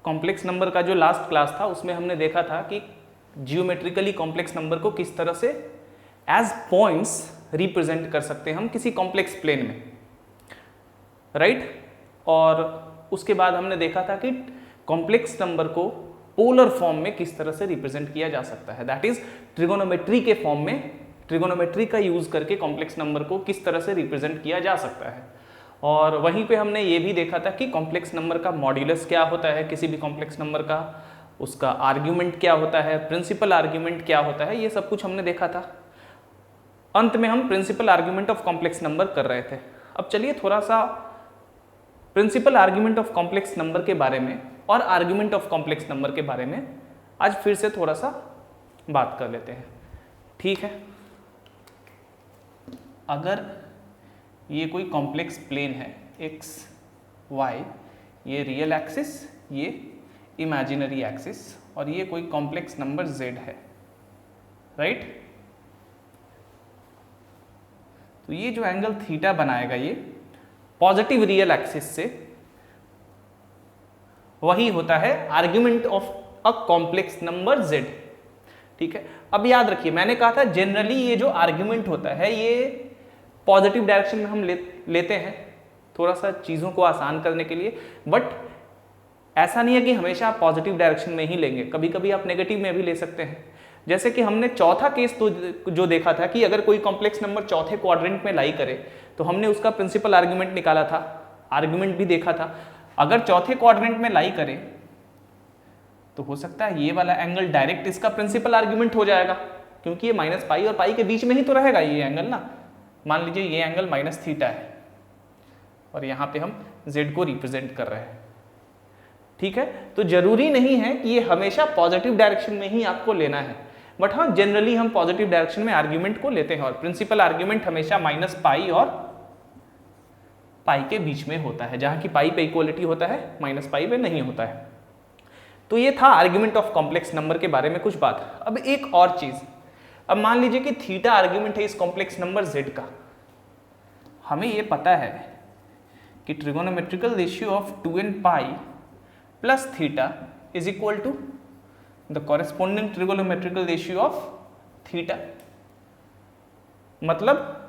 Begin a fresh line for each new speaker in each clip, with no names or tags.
Complex number का जो last class था उसमें हमने देखा था कि जियोमेट्रिकली कॉम्प्लेक्स नंबर को किस तरह से एज पॉइंट्स रिप्रेजेंट कर सकते हैं हम किसी कॉम्प्लेक्स प्लेन में, राइट। और उसके बाद हमने देखा था कि कॉम्प्लेक्स नंबर को पोलर फॉर्म में किस तरह से रिप्रेजेंट किया जा सकता है, दैट इज ट्रिगोनोमेट्री के फॉर्म में, ट्रिगोनोमेट्री का यूज करके कॉम्प्लेक्स नंबर को किस तरह से रिप्रेजेंट किया जा सकता है। और वहीं पे हमने ये भी देखा था कि कॉम्प्लेक्स नंबर का मॉड्यूलस क्या होता है, किसी भी कॉम्प्लेक्स नंबर का, उसका आर्ग्यूमेंट क्या होता है, प्रिंसिपल आर्ग्यूमेंट क्या होता है, ये सब कुछ हमने देखा था। अंत में हम principal argument of complex number कर रहे थे। अब चलिए थोड़ा सा principal argument of complex number के बारे में और आर्ग्यूमेंट ऑफ कॉम्प्लेक्स नंबर के बारे में आज फिर से थोड़ा सा बात कर लेते हैं, ठीक है। अगर ये कोई कॉम्प्लेक्स प्लेन है x y, ये रियल एक्सिस, ये इमेजिनरी एक्सिस, और ये कोई कॉम्प्लेक्स नंबर z है, राइट। तो ये जो एंगल थीटा बनाएगा ये पॉजिटिव रियल एक्सिस से, वही होता है argument of a complex number z, ठीक है। अब याद रखिए मैंने कहा था जनरली ये जो आर्ग्यूमेंट होता है ये पॉजिटिव डायरेक्शन में हम लेते हैं थोड़ा सा चीज़ों को आसान करने के लिए, बट ऐसा नहीं है कि हमेशा आप पॉजिटिव डायरेक्शन में ही लेंगे, कभी कभी आप नेगेटिव में भी ले सकते हैं। जैसे कि हमने चौथा केस तो जो देखा था कि अगर कोई कॉम्प्लेक्स नंबर चौथे क्वाड्रेंट में लाई करे तो हमने उसका प्रिंसिपल आर्ग्यूमेंट निकाला था, आर्ग्यूमेंट भी देखा था। अगर चौथे क्वाड्रेंट में लाई करे तो हो सकता है ये वाला एंगल डायरेक्ट इसका प्रिंसिपल आर्ग्यूमेंट हो जाएगा, क्योंकि ये माइनस पाई और पाई के बीच में ही तो रहेगा ये एंगल ना। मान लीजिए ये एंगल माइनस थीटा है और यहाँ पे हम z को रिप्रेजेंट कर रहे हैं, ठीक है। तो जरूरी नहीं है कि ये हमेशा पॉजिटिव डायरेक्शन में ही आपको लेना है, बट हाँ जनरली हम पॉजिटिव डायरेक्शन में आर्ग्यूमेंट को लेते हैं और प्रिंसिपल आर्ग्यूमेंट हमेशा माइनस पाई और पाई के बीच में होता है, जहाँ की पाई पे इक्वलिटी होता है माइनस पाई पे नहीं होता है। तो ये था आर्ग्यूमेंट ऑफ कॉम्प्लेक्स नंबर के बारे में कुछ बात। अब एक और चीज, अब मान लीजिए कि थीटा आर्ग्यूमेंट है इस कॉम्प्लेक्स नंबर z का, हमें ये पता है कि trigonometrical ratio of 2n pi plus theta is equal to the corresponding trigonometrical ratio of theta. मतलब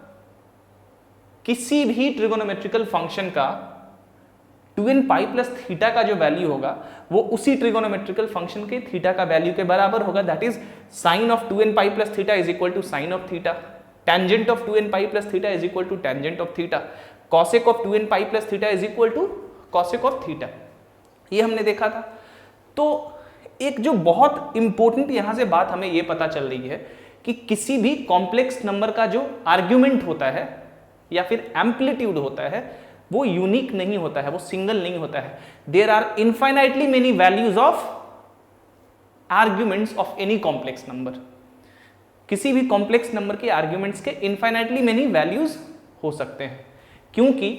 किसी भी ट्रिगोनोमेट्रिकल फंक्शन का 2n पाई प्लस थीटा का जो वैल्यू होगा वो उसी ट्रिगोनोमेट्रिकल फंक्शन के थीटा का वैल्यू के बराबर होगा, that is sine of 2n pi plus theta is equal to sine of theta, tangent of 2n pi plus theta is equal to tangent of theta, cosec of 2n pi plus theta is equal to cosec of theta. ये हमने देखा था। तो एक जो बहुत important यहां से बात हमें ये पता चल रही है कि किसी भी कॉम्प्लेक्स नंबर का जो आर्ग्यूमेंट होता है या फिर एम्पलीट्यूड होता है वो यूनिक नहीं होता है, वो सिंगल नहीं होता है। There are infinitely many values of arguments of any complex number. किसी भी कॉम्प्लेक्स नंबर के आर्ग्यूमेंट्स के इनफाइनाइटली मेनी वैल्यूज हो सकते हैं, क्योंकि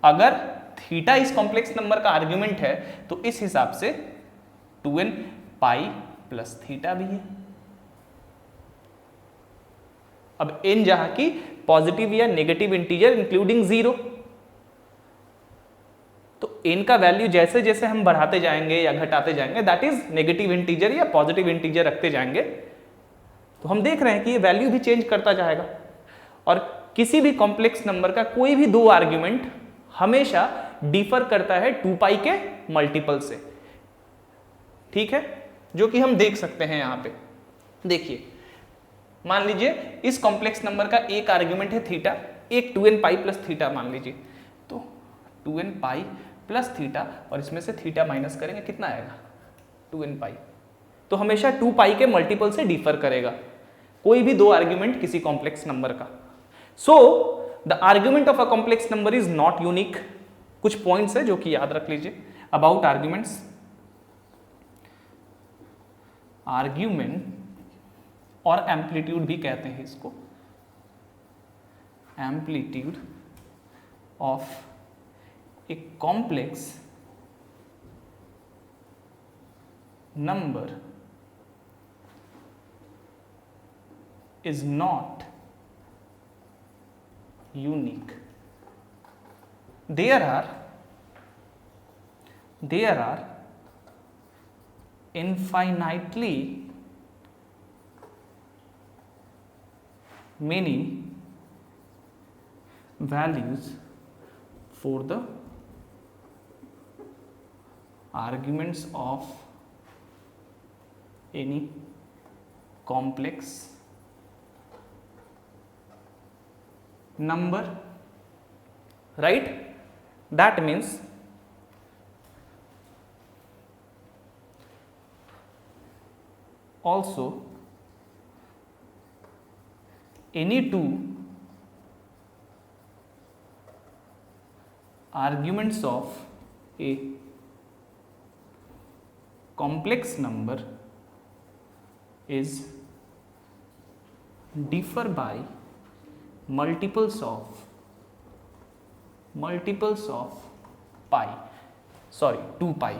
अगर थीटा इस कॉम्प्लेक्स नंबर का आर्ग्यूमेंट है तो इस हिसाब से 2n पाई प्लस थीटा भी है। अब n जहां की पॉजिटिव या नेगेटिव इंटीजर इंक्लूडिंग 0, तो n का वैल्यू जैसे जैसे हम बढ़ाते जाएंगे या घटाते जाएंगे, दैट इज नेगेटिव इंटीजर या पॉजिटिव इंटीजर रखते जाएंगे, तो हम देख रहे हैं कि ये वैल्यू भी चेंज करता जाएगा। और किसी भी कॉम्प्लेक्स नंबर का कोई भी दो आर्ग्यूमेंट हमेशा डिफर करता है 2 पाई के मल्टीपल से, ठीक है, जो कि हम देख सकते हैं यहां पे। देखिए मान लीजिए इस कॉम्प्लेक्स नंबर का एक आर्ग्यूमेंट है थीटा, एक 2n पाई प्लस थीटा मान लीजिए, तो 2n पाई प्लस थीटा और इसमें से थीटा माइनस करेंगे कितना आएगा 2n पाई, तो हमेशा 2 पाई के मल्टीपल से डिफर करेगा कोई भी दो आर्ग्यूमेंट किसी कॉम्प्लेक्स नंबर का। So the argument of a complex number is not unique. कुछ पॉइंट्स है जो कि याद रख लीजिए अबाउट आर्ग्यूमेंट्स। आर्ग्यूमेंट और एम्पलीट्यूड भी कहते हैं इसको, amplitude of a complex number is not unique. There are infinitely many values for the arguments of any complex number, right? That means also any two arguments of a complex number is differ by multiples of pi, sorry 2 pi,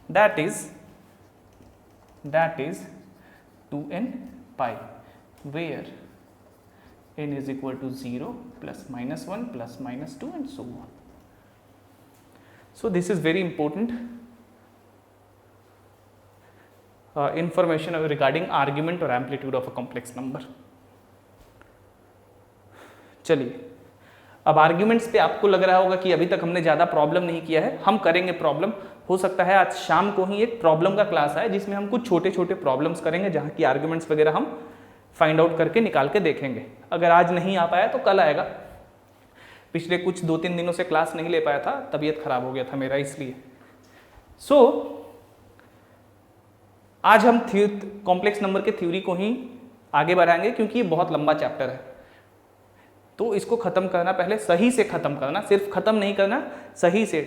that is 2n pi, where n is equal to 0 plus minus 1 plus minus 2 and so on. So this is very important information regarding argument or amplitude of a complex number. चलिए, अब arguments पे आपको लग रहा होगा कि अभी तक हमने ज़्यादा प्रॉब्लम नहीं किया है, हम करेंगे प्रॉब्लम। हो सकता है आज शाम को ही एक प्रॉब्लम का क्लास आए जिसमें हम कुछ छोटे छोटे प्रॉब्लम्स करेंगे, जहाँ की आर्ग्यूमेंट्स वगैरह हम फाइंड आउट करके निकाल के देखेंगे। अगर आज नहीं आ पाया तो कल आएगा। पिछले कुछ 2-3 दिनों से क्लास नहीं ले पाया था, तबीयत खराब हो गया था मेरा, इसलिए। आज हम कॉम्प्लेक्स नंबर के थ्योरी को ही आगे बढ़ाएंगे, क्योंकि ये बहुत लंबा चैप्टर है। तो इसको खत्म करना, पहले सही से खत्म करना, सिर्फ खत्म नहीं करना, सही से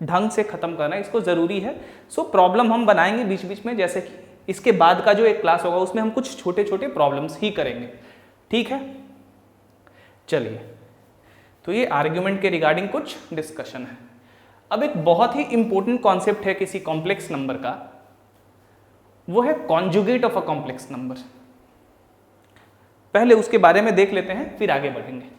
ढंग से खत्म करना, इसको जरूरी है। प्रॉब्लम हम बनाएंगे बीच बीच में, जैसे कि इसके बाद का जो एक क्लास होगा उसमें हम कुछ छोटे छोटे प्रॉब्लम्स ही करेंगे, ठीक है। चलिए, तो ये आर्ग्यूमेंट के रिगार्डिंग कुछ डिस्कशन है। अब एक बहुत ही इंपॉर्टेंट कॉन्सेप्ट है किसी कॉम्प्लेक्स नंबर का, वो है conjugate of a complex number. पहले उसके बारे में देख लेते हैं, फिर आगे बढ़ेंगे।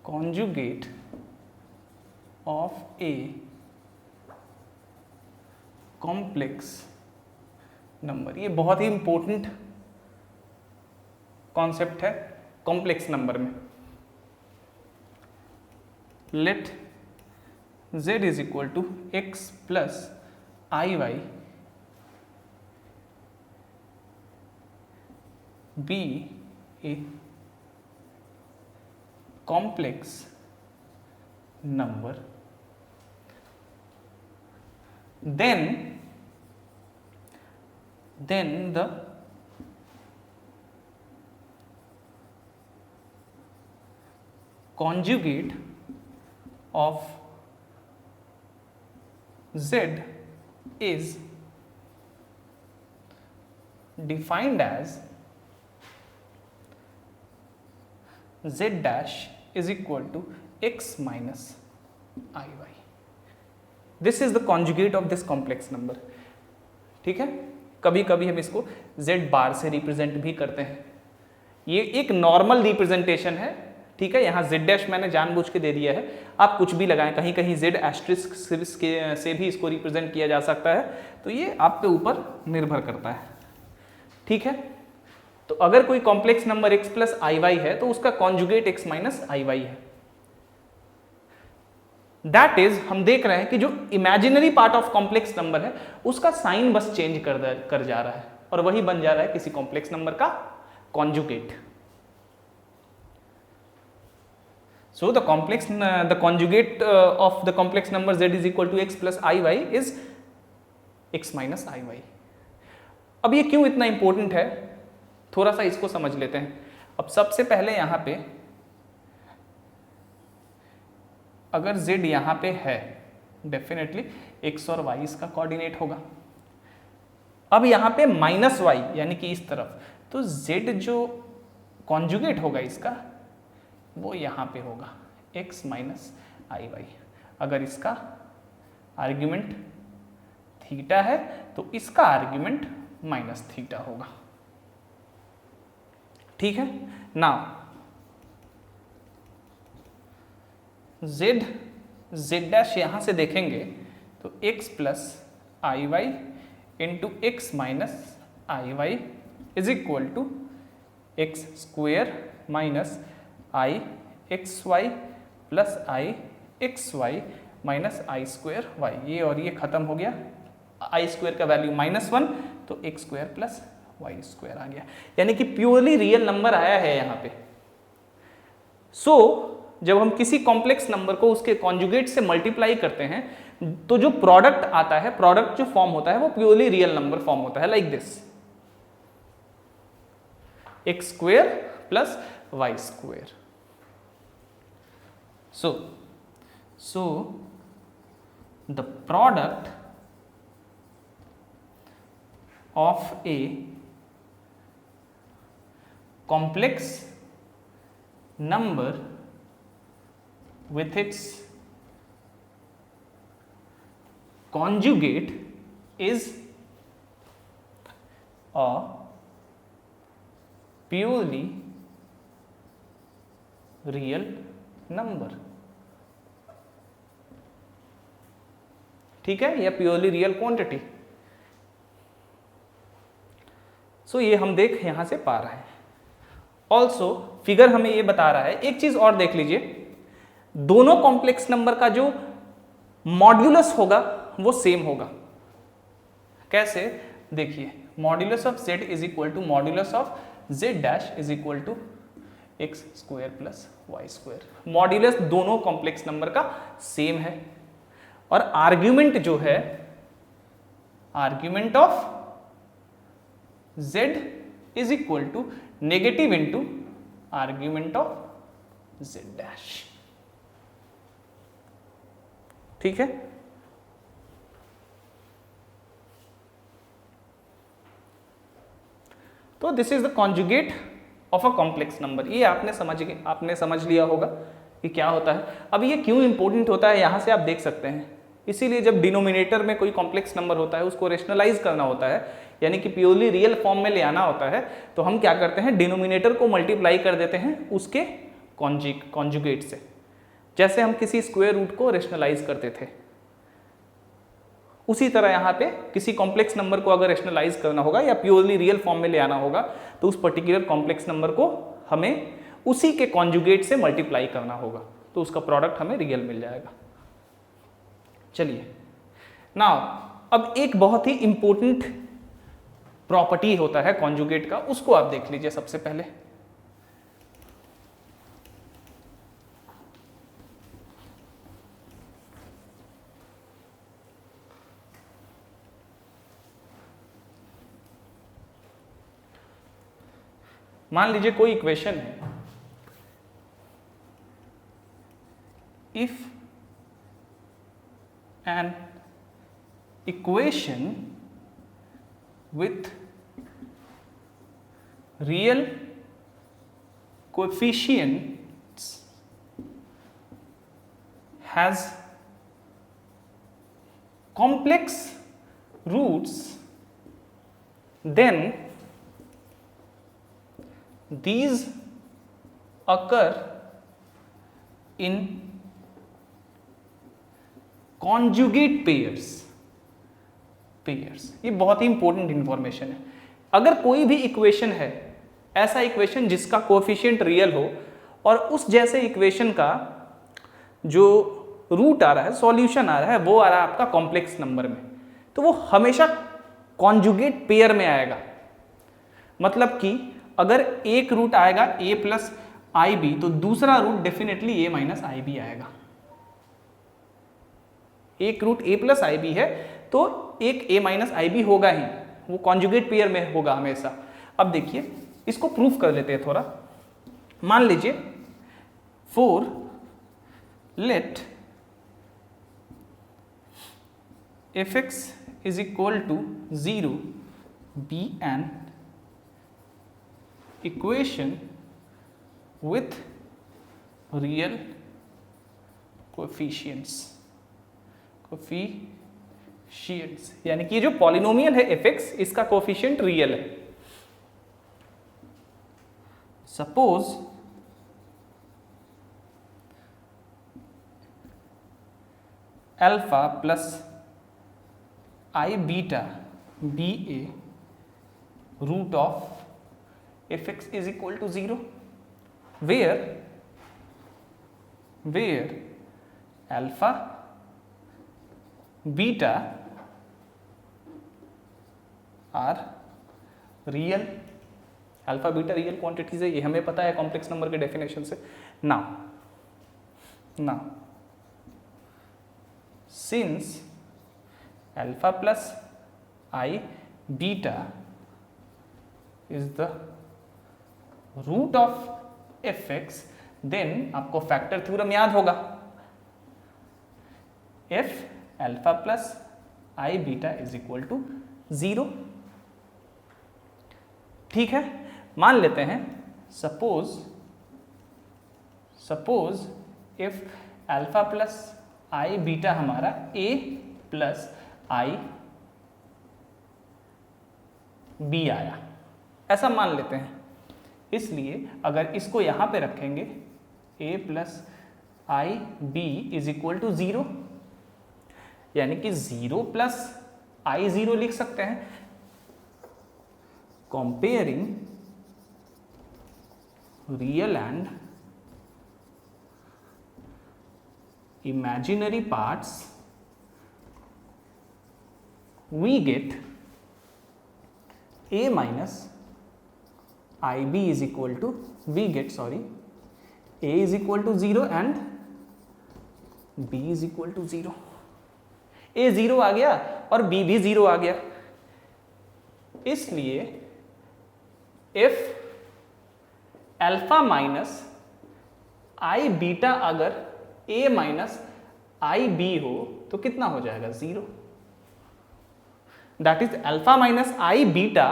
Conjugate of a complex number, ये बहुत ही इंपॉर्टेंट कॉन्सेप्ट है कॉम्प्लेक्स नंबर में। Let z is equal to x plus iy be a complex number, then the conjugate of z is defined as z dash is equal to x minus iy. This is the conjugate of this complex number, ठीक है। कभी कभी हम इसको z बार से represent भी करते हैं। ये एक नॉर्मल रिप्रेजेंटेशन है, ठीक है। यहाँ z डैश मैंने जानबूझ के दे दिया है, आप कुछ भी लगाएं, कहीं कहीं z एस्ट्रिस्क से भी इसको रिप्रेजेंट किया जा सकता है, तो ये आप पे ऊपर निर्भर करता है, ठीक है। तो अगर कोई कॉम्प्लेक्स नंबर x प्लस आई वाई है तो उसका conjugate x minus i Y है। दैट इज, हम देख रहे हैं कि जो imaginary part of complex number है उसका साइन बस चेंज कर जा रहा है, और वही बन जा रहा है किसी कॉम्प्लेक्स नंबर का conjugate. So the conjugate of the complex number z is equal to x plus I y is x minus i y. अब ये क्यों इतना इंपॉर्टेंट है, थोड़ा सा इसको समझ लेते हैं। अब सबसे पहले यहां पे अगर z यहां पे है डेफिनेटली x और y इसका कोऑर्डिनेट होगा। अब यहाँ पे माइनस y यानी कि इस तरफ, तो z जो कॉन्जुगेट होगा इसका वो यहाँ पे होगा x माइनस आई वाई। अगर इसका आर्ग्यूमेंट थीटा है तो इसका आर्ग्यूमेंट माइनस थीटा होगा। ठीक है ना, z डैश यहां से देखेंगे तो x plus I y into x minus i y is equal to x square minus i x y plus i x y minus i square y. ये और ये खत्म हो गया, आई स्क्वेयर का वैल्यू -1 तो x square plus y square आ गया, यानी कि प्योरली रियल नंबर आया है यहाँ पे। जब हम किसी कॉम्प्लेक्स नंबर को उसके कॉन्जुगेट से मल्टीप्लाई करते हैं तो जो प्रोडक्ट आता है, प्रोडक्ट जो फॉर्म होता है वो प्योरली रियल नंबर फॉर्म होता है, like this x square plus y square. So the product of a complex number with its conjugate is a purely real number। ठीक है, या प्योरली रियल क्वांटिटी। ये हम देख यहां से पा रहे हैं। ऑल्सो फिगर हमें ये बता रहा है, एक चीज और देख लीजिए, दोनों कॉम्प्लेक्स नंबर का जो मॉड्यूलस होगा वो सेम होगा। कैसे, देखिए modulus of z is equal to modulus of z dash is equal to x square plus y square. Modulus दोनों कॉम्प्लेक्स नंबर का सेम है और आर्ग्यूमेंट जो है, argument of z is equal to negative into argument of z dash. ठीक है, तो this is the conjugate of a complex number. ये आपने समझ लिया होगा कि क्या होता है। अब ये क्यों इंपॉर्टेंट होता है यहां से आप देख सकते हैं। इसीलिए जब डिनोमिनेटर में कोई कॉम्प्लेक्स नंबर होता है उसको रेशनलाइज करना होता है, यानी कि प्योरली रियल फॉर्म में ले आना होता है, तो हम क्या करते हैं, डिनोमिनेटर को मल्टीप्लाई कर देते हैं उसके कॉन्जुगेट से। जैसे हम किसी स्क्वायर रूट को रेशनलाइज करते थे, उसी तरह यहाँ पे किसी कॉम्प्लेक्स नंबर को अगर रेशनलाइज करना होगा या प्योरली रियल फॉर्म में ले आना होगा तो उस पर्टिकुलर कॉम्प्लेक्स नंबर को हमें उसी के कॉन्जुगेट से मल्टीप्लाई करना होगा, तो उसका प्रोडक्ट हमें रियल मिल जाएगा। चलिए नाउ, अब एक बहुत ही इंपॉर्टेंट प्रॉपर्टी होता है कॉन्जुगेट का, उसको आप देख लीजिए सबसे पहले। मान लीजिए कोई इक्वेशन है, if an equation with real coefficients has complex roots, then these occur in conjugate pairs. ये बहुत ही इंपॉर्टेंट इंफॉर्मेशन है। अगर कोई भी इक्वेशन है, ऐसा इक्वेशन जिसका कोएफिशिएंट रियल हो और उस जैसे इक्वेशन का जो रूट आ रहा है, सॉल्यूशन आ रहा है, वो आ रहा है आपका कॉम्प्लेक्स नंबर में, तो वो हमेशा कॉन्जुगेट पेयर में आएगा। मतलब कि अगर एक रूट आएगा a प्लस आई बी तो दूसरा root definitely a minus i b आएगा। एक root a plus i b है तो एक a माइनस आई बी होगा ही, वो कॉन्जुगेट पेयर में होगा हमेशा। अब देखिए इसको प्रूफ कर लेते हैं थोड़ा। मान लीजिए for let fx is equal to 0 be an equation with real coefficients यानी कि जो पॉलिनोमियल है fx इसका कोफिशिएंट रियल है। Suppose alpha plus i beta be a root of fx is equal to 0 where alpha beta are real alpha beta real quantities है, ये हमें पता है कॉम्प्लेक्स नंबर के डेफिनेशन से। Now since alpha plus i beta is the root of fx, then आपको factor theorem याद होगा, f alpha plus i beta is equal to 0। ठीक है, मान लेते हैं suppose if alpha plus i beta हमारा a प्लस आई बी आया, ऐसा मान लेते हैं। इसलिए अगर इसको यहां पे रखेंगे a plus i b is equal to 0, यानी कि 0 प्लस आई 0 लिख सकते हैं। Comparing real and imaginary parts, we get a minus ib is equal to, we get sorry, a is equal to 0 and b is equal to 0। a 0 आ गया और b भी 0 आ गया, इसलिए if alpha minus i beta अगर a minus i b हो तो कितना हो जाएगा 0। That is alpha minus i beta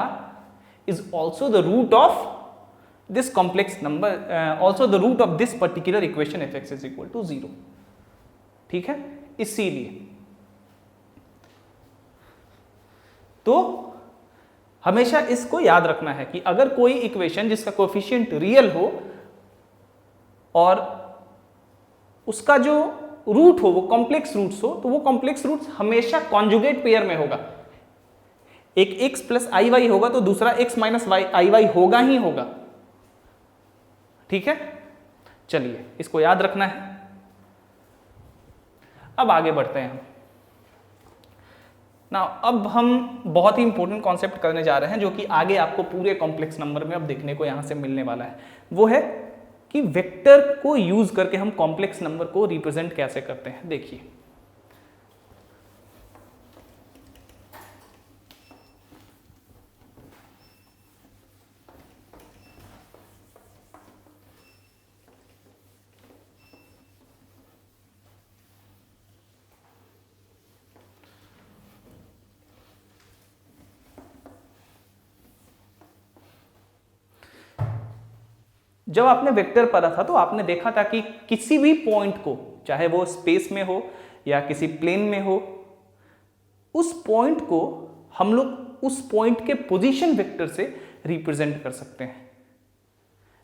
is also the root of this complex number, also the root of this particular equation fx is equal to 0। ठीक है, इसीलिए तो हमेशा इसको याद रखना है कि अगर कोई इक्वेशन जिसका कोएफिशिएंट रियल हो और उसका जो रूट हो वो कॉम्प्लेक्स रूट्स हो, तो वो कॉम्प्लेक्स रूट्स हमेशा कॉन्जुगेट पेयर में होगा। एक x प्लस आई वाई होगा तो दूसरा x माइनस आई वाई होगा ही होगा। ठीक है, चलिए इसको याद रखना है। अब आगे बढ़ते हैं हम। अब हम बहुत ही इंपॉर्टेंट कॉन्सेप्ट करने जा रहे हैं जो कि आगे आपको पूरे कॉम्प्लेक्स नंबर में अब देखने को यहां से मिलने वाला है। वो है कि वेक्टर को यूज करके हम कॉम्प्लेक्स नंबर को रिप्रेजेंट कैसे करते हैं। देखिए जब आपने वेक्टर पढ़ा था तो आपने देखा था कि किसी भी पॉइंट को, चाहे वो स्पेस में हो या किसी प्लेन में हो, उस पॉइंट को हम लोग उस पॉइंट के पोजीशन वेक्टर से रिप्रेजेंट कर सकते हैं।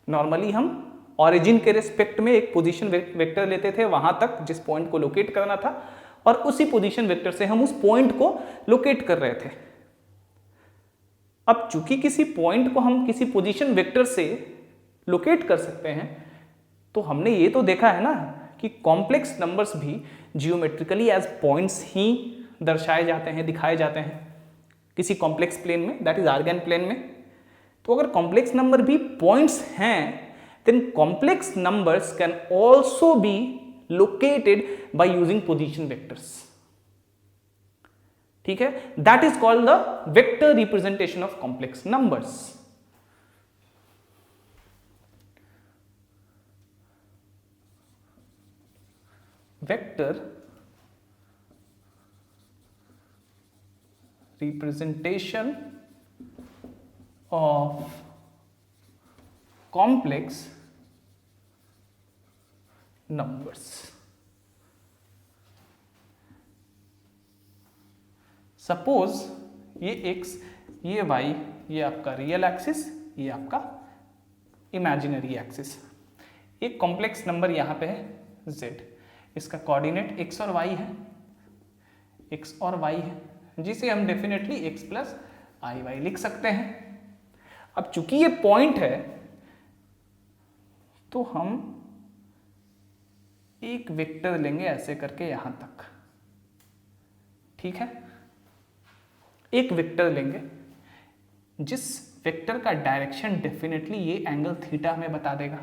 नॉर्मली हम ऑरिजिन के रिस्पेक्ट में एक पोजीशन वेक्टर लेते थे वहां तक जिस पॉइंट को लोकेट करना था, और उसी पोजीशन वेक्टर से हम उस पॉइंट को लोकेट कर रहे थे। अब चूंकि किसी पॉइंट को हम किसी पोजीशन वेक्टर से लोकेट कर सकते हैं, तो हमने ये तो देखा है ना कि कॉम्प्लेक्स नंबर्स भी जियोमेट्रिकली एज पॉइंट्स ही दर्शाए जाते हैं, दिखाए जाते हैं किसी कॉम्प्लेक्स प्लेन में, दैट इज आर्गन प्लेन में। तो अगर कॉम्प्लेक्स नंबर भी पॉइंट्स हैं, then complex numbers can also be located by using position vectors. ठीक है, that is called the vector representation of complex numbers. Vector representation of complex numbers. Suppose ये x, ये y, ये आपका real axis, ये आपका imaginary axis. एक complex number यहाँ पे है z, इसका कोऑर्डिनेट x और y है, x और y है, जिसे हम डेफिनेटली x प्लस आई वाई लिख सकते हैं। अब चूंकि ये पॉइंट है तो हम एक वेक्टर लेंगे ऐसे करके यहां तक, ठीक है। एक वेक्टर लेंगे जिस वेक्टर का डायरेक्शन डेफिनेटली ये एंगल थीटा हमें बता देगा।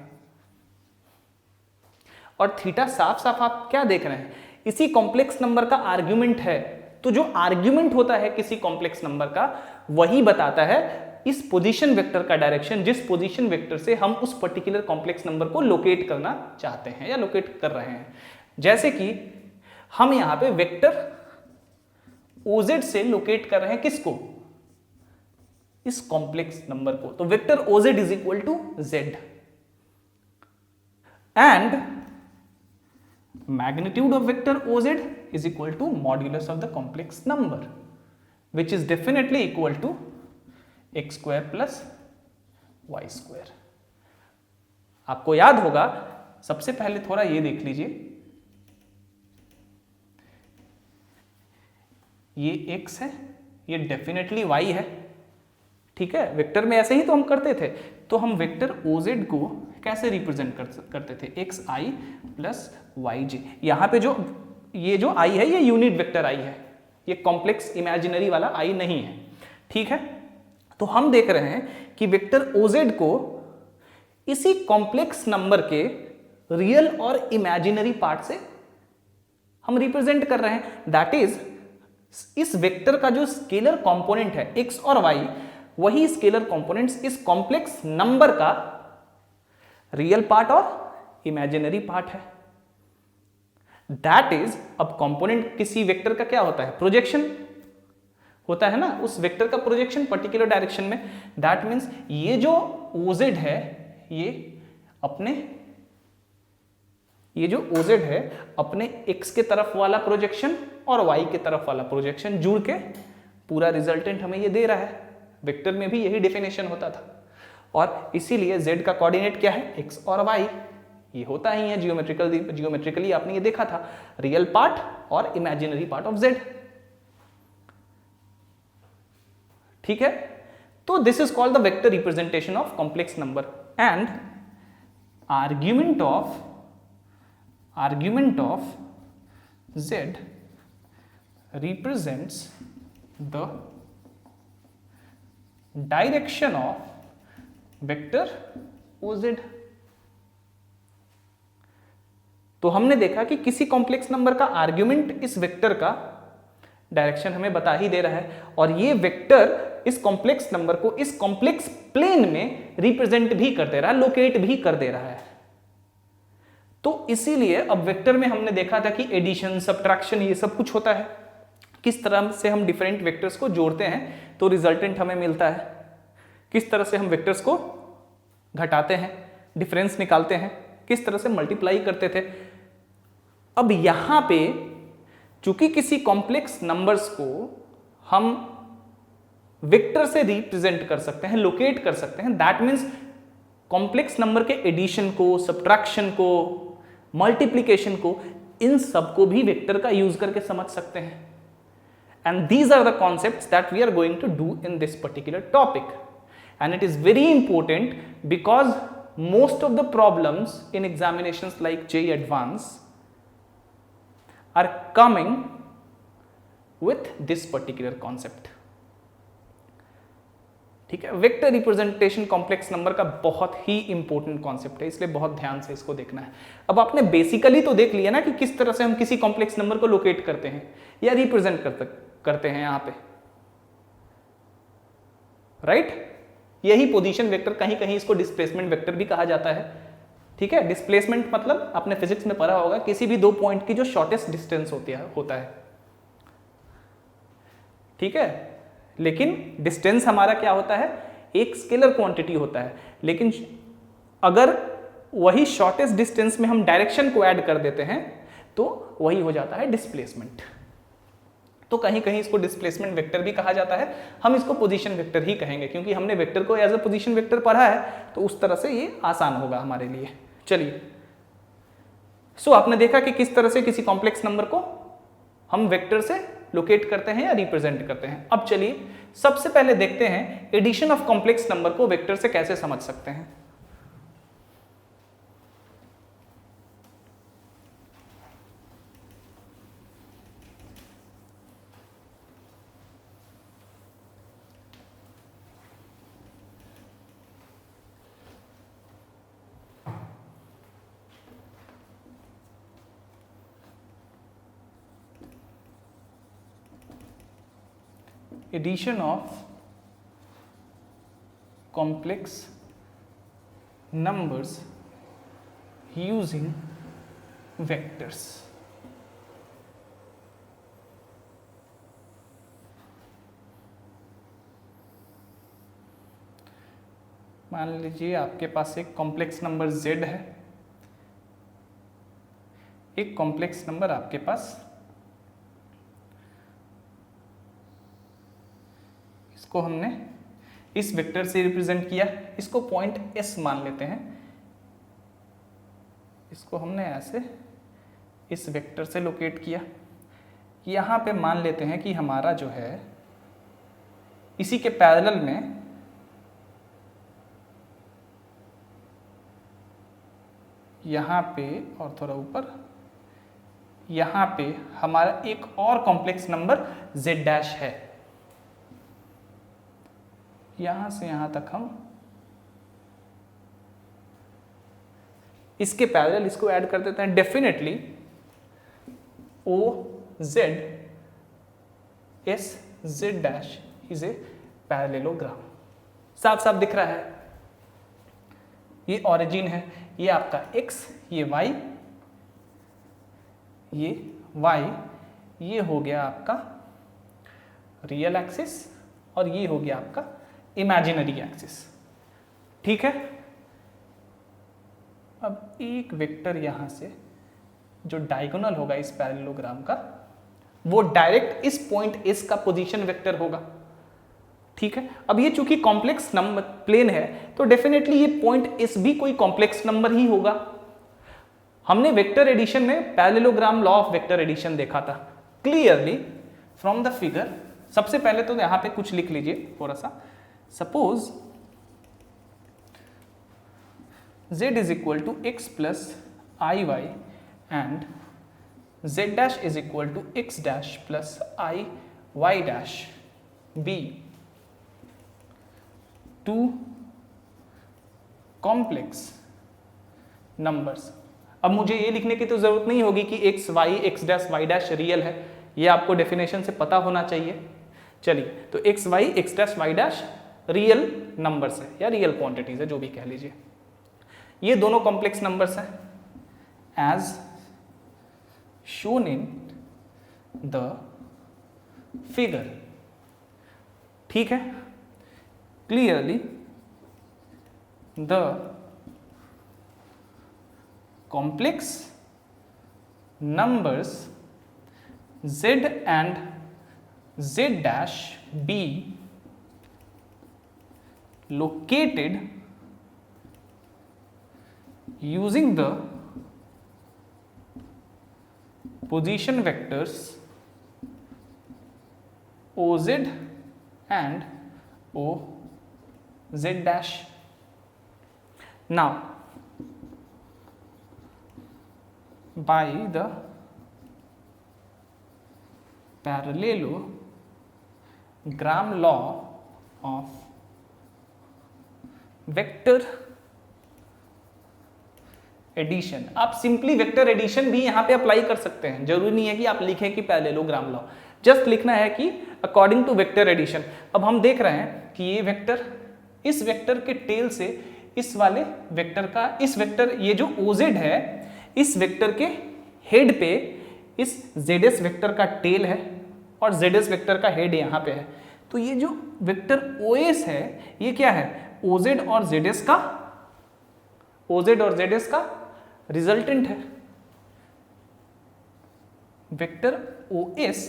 और थीटा साफ साफ आप क्या देख रहे हैं, इसी कॉम्प्लेक्स नंबर का आर्ग्यूमेंट है। तो जो आर्ग्यूमेंट होता है किसी कॉम्प्लेक्स नंबर का, वही बताता है इस पोजीशन वेक्टर का डायरेक्शन, जिस पोजीशन वेक्टर से हम उस पर्टिकुलर कॉम्प्लेक्स नंबर को लोकेट करना चाहते हैं या लोकेट कर रहे हैं। जैसे कि हम यहां पे वेक्टर OZ से लोकेट कर रहे हैं किसको, इस कॉम्प्लेक्स नंबर को। तो vector OZ is equal to Z and magnitude of vector OZ is equal to modulus of the complex number, which is definitely equal to x square plus y square। आपको याद होगा, सबसे पहले थोड़ा ये देख लीजिए, ये x है, ये डेफिनेटली y है, ठीक है। वेक्टर में ऐसे ही तो हम करते थे। तो हम वेक्टर OZ को कैसे रिप्रेजेंट करते थे, एक्स आई प्लस वाई जे। यहाँ पे जो ये जो आई है ये यूनिट वेक्टर आई है, ये कॉम्प्लेक्स इमेजिनरी वाला आई नहीं है, ठीक है। तो हम देख रहे हैं कि वेक्टर OZ को इसी कॉम्प्लेक्स नंबर के रियल और इमेजिनरी पार्ट से हम रिप्रेजेंट कर रहे हैं। दैट इज इस वेक्टर का जो स्केलर कंपोनेंट है एक्स और वाई, वही स्केलर कंपोनेंट्स इस कॉम्प्लेक्स नंबर का रियल पार्ट और इमेजिनरी पार्ट है। दैट इज, अब कंपोनेंट किसी वेक्टर का क्या होता है, प्रोजेक्शन होता है ना, उस वेक्टर का प्रोजेक्शन पर्टिकुलर डायरेक्शन में। दैट मीन्स ये जो OZ है, ये जो OZ है अपने x के तरफ वाला प्रोजेक्शन और y के तरफ वाला प्रोजेक्शन जुड़ के पूरा रिजल्टेंट हमें ये दे रहा है। वेक्टर में भी यही डेफिनेशन होता था, और इसीलिए z का कोऑर्डिनेट क्या है, x और y। ये होता ही है जियोमेट्रिकली आपने ये देखा था, रियल पार्ट और इमेजिनरी पार्ट ऑफ z, ठीक है। तो this is called the vector representation of complex number and argument of z represents the direction of vector OZ। तो हमने देखा कि किसी कॉम्प्लेक्स नंबर का आर्ग्यूमेंट इस वेक्टर का डायरेक्शन हमें बता ही दे रहा है, और ये वेक्टर इस कॉम्प्लेक्स नंबर को इस कॉम्प्लेक्स प्लेन में रिप्रेजेंट भी कर दे रहा है, लोकेट भी कर दे रहा है। तो इसीलिए अब वेक्टर में हमने देखा था कि एडिशन, सब्ट्रैक्शन, ये सब कुछ होता है, किस तरह से हम डिफरेंट वेक्टर्स को जोड़ते हैं तो रिजल्टेंट हमें मिलता है, किस तरह से हम वेक्टर्स को घटाते हैं, डिफरेंस निकालते हैं, किस तरह से मल्टीप्लाई करते थे। अब यहां पे चूंकि किसी कॉम्प्लेक्स नंबर्स को हम वेक्टर से रिप्रेजेंट कर सकते हैं, लोकेट कर सकते हैं, दैट मीन्स कॉम्प्लेक्स नंबर के एडिशन को, सब्ट्रैक्शन को, मल्टीप्लिकेशन को, इन सब को भी वेक्टर का यूज करके समझ सकते हैं। And these are the concepts that we are going to do in this particular topic, and it is very important because most of the problems in examinations like JEE Advanced are coming with this particular concept, ठीक है। Vector representation complex number का बहुत ही important concept है, इसलिए बहुत ध्यान से इसको देखना है। अब आपने बेसिकली तो देख लिया ना कि किस तरह से हम किसी कॉम्प्लेक्स नंबर को लोकेट करते हैं या रिप्रेजेंट करते हैं यहां पे, राइट। यही पोजीशन वेक्टर, कहीं कहीं इसको डिस्प्लेसमेंट वेक्टर भी कहा जाता है, ठीक है। डिस्प्लेसमेंट मतलब आपने फिजिक्स में पढ़ा होगा, किसी भी दो पॉइंट की जो शॉर्टेस्ट डिस्टेंस होता है, ठीक है। लेकिन डिस्टेंस हमारा क्या होता है, एक स्केलर क्वांटिटी होता है। लेकिन अगर वही शॉर्टेस्ट डिस्टेंस में हम डायरेक्शन को ऐड कर देते हैं तो वही हो जाता है डिस्प्लेसमेंट। तो कहीं कहीं इसको डिस्प्लेसमेंट वेक्टर भी कहा जाता है, हम इसको पोजीशन वेक्टर ही कहेंगे क्योंकि हमने वेक्टर को एज अ पोजीशन वेक्टर पढ़ा है, तो उस तरह से ये आसान होगा हमारे लिए। चलिए, सो आपने देखा कि किस तरह से किसी कॉम्प्लेक्स नंबर को हम वेक्टर से लोकेट करते हैं या रिप्रेजेंट करते हैं। अब चलिए सबसे पहले देखते हैं एडिशन ऑफ कॉम्प्लेक्स नंबर को वेक्टर से कैसे समझ सकते हैं। Addition of complex numbers using vectors। मान लीजिए आपके पास एक कॉम्प्लेक्स नंबर z है, एक कॉम्प्लेक्स नंबर आपके पास, इसको हमने इस वेक्टर से रिप्रेजेंट किया, इसको पॉइंट S मान लेते हैं, इसको हमने ऐसे इस वेक्टर से लोकेट किया। यहाँ पे मान लेते हैं कि हमारा जो है इसी के पैरेलल में यहाँ पे और थोड़ा ऊपर यहाँ पे हमारा एक और कॉम्प्लेक्स नंबर z डैश है। यहां से यहां तक हम इसके पैरेलल इसको ऐड कर देते हैं। Definitely O Z S Z dash is a parallelogram. साफ साफ दिख रहा है, ये ओरिजिन है, ये आपका x, ये y, ये y, ये हो गया आपका रियल एक्सिस और ये हो गया आपका इमेजिनरी एक्सिस। ठीक है, अब एक वेक्टर यहां से जो डायगोनल होगा इस पैरेललोग्राम का, वो डायरेक्ट इस पॉइंट S का पोजीशन वेक्टर होगा। ठीक है, अब ये चूंकि कॉम्प्लेक्स नंबर प्लेन है तो डेफिनेटली ये पॉइंट S भी कोई कॉम्प्लेक्स नंबर ही होगा। हमने वेक्टर एडिशन में parallelogram law of vector addition देखा था क्लियरली फ्रॉम द फिगर। सबसे पहले तो यहां पे कुछ लिख लीजिए थोड़ा सा। Suppose z is equal to x plus iy and z dash is equal to x dash plus iy dash be two complex numbers। अब मुझे ये लिखने की तो जरूरत नहीं होगी कि x dash रियल है, ये आपको डेफिनेशन से पता होना चाहिए। चलिए, तो x dash रियल नंबर्स है या रियल क्वांटिटीज है, जो भी कह लीजिए। ये दोनों कॉम्प्लेक्स नंबर्स हैं as shown in the figure. ठीक है, clearly the complex numbers z and z dash be located using the position vectors OZ and OZ dash। Now by the parallelogram law of vector addition, आप simply vector addition भी यहां पे apply कर सकते हैं। जरूरी नहीं है कि आप लिखें कि पैरेललोग्राम लॉ, जस्ट लिखना है कि अकॉर्डिंग टू वेक्टर एडिशन। अब हम देख रहे हैं कि ये वेक्टर इस वेक्टर के टेल से इस वाले वेक्टर का, इस वेक्टर ये जो OZ है, इस वेक्टर के हेड पे इस ZS वेक्टर का टेल है और ZS वेक्टर का हेड यहाँ पे है। तो ये जो वेक्टर OS है ये क्या है, OZ और ZS का रिजल्टेंट है। Vector OS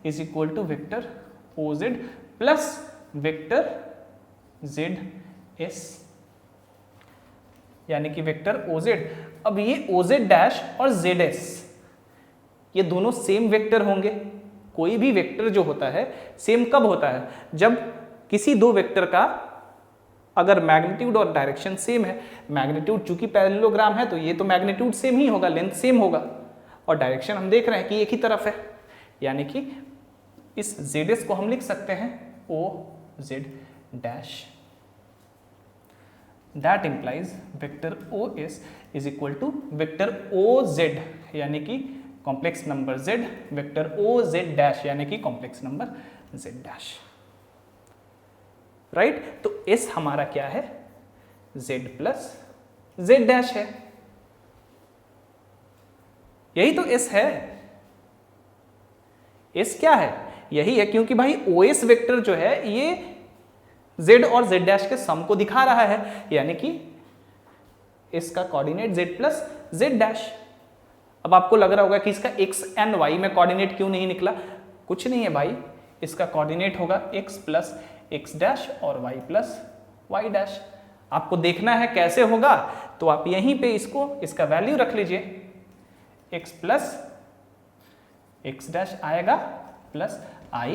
is equal to vector OZ plus vector ZS, यानी कि वेक्टर OZ। अब ये OZ डैश और ZS ये दोनों सेम वेक्टर होंगे। कोई भी वेक्टर जो होता है सेम कब होता है, जब किसी दो वेक्टर का अगर मैग्नीट्यूड और डायरेक्शन सेम है। मैग्नीट्यूड चूंकि पैरेललोग्राम है तो ये तो मैग्नीट्यूड सेम ही होगा, लेंथ सेम होगा, और डायरेक्शन हम देख रहे हैं कि एक ही तरफ है, यानी कि इस ZS को हम लिख सकते हैं OZ dash. That implies vector OS is equal to vector OZ यानी कि complex number Z, vector OZ dash यानी कि complex number Z dash, right. तो S हमारा क्या है, Z प्लस Z डैश है, यही तो S है। S क्या है, यही है, क्योंकि भाई OS वेक्टर जो है ये Z और Z डैश के सम को दिखा रहा है, यानी कि इसका coordinate Z plus Z dash. अब आपको लग रहा होगा कि इसका x एंड y में कोऑर्डिनेट क्यों नहीं निकला, कुछ नहीं है भाई, इसका कोऑर्डिनेट होगा x प्लस x डैश और y प्लस y डैश। आपको देखना है कैसे होगा, तो आप यहीं पे इसका वैल्यू रख लीजिए, x प्लस x डैश आएगा plus i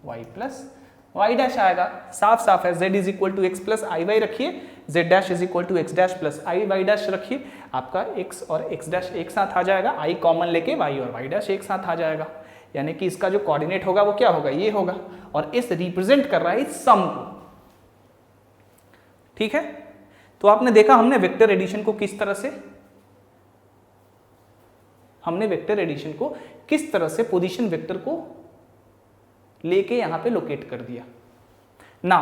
y plus y dash आएगा। साफ साफ है, z is equal to x plus I y रखिए, z dash is equal to x dash plus I y dash रखिए, आपका x और x डैश एक साथ आ जाएगा, i कॉमन लेके y और y डैश एक साथ आ जाएगा, यानी कि इसका जो कोऑर्डिनेट होगा वो क्या होगा, ये होगा, और इस रिप्रेजेंट कर रहा है इस सम को। ठीक है, तो आपने देखा हमने वेक्टर एडिशन को किस तरह से पोजीशन वेक्टर को लेके यहां पे लोकेट कर दिया ना।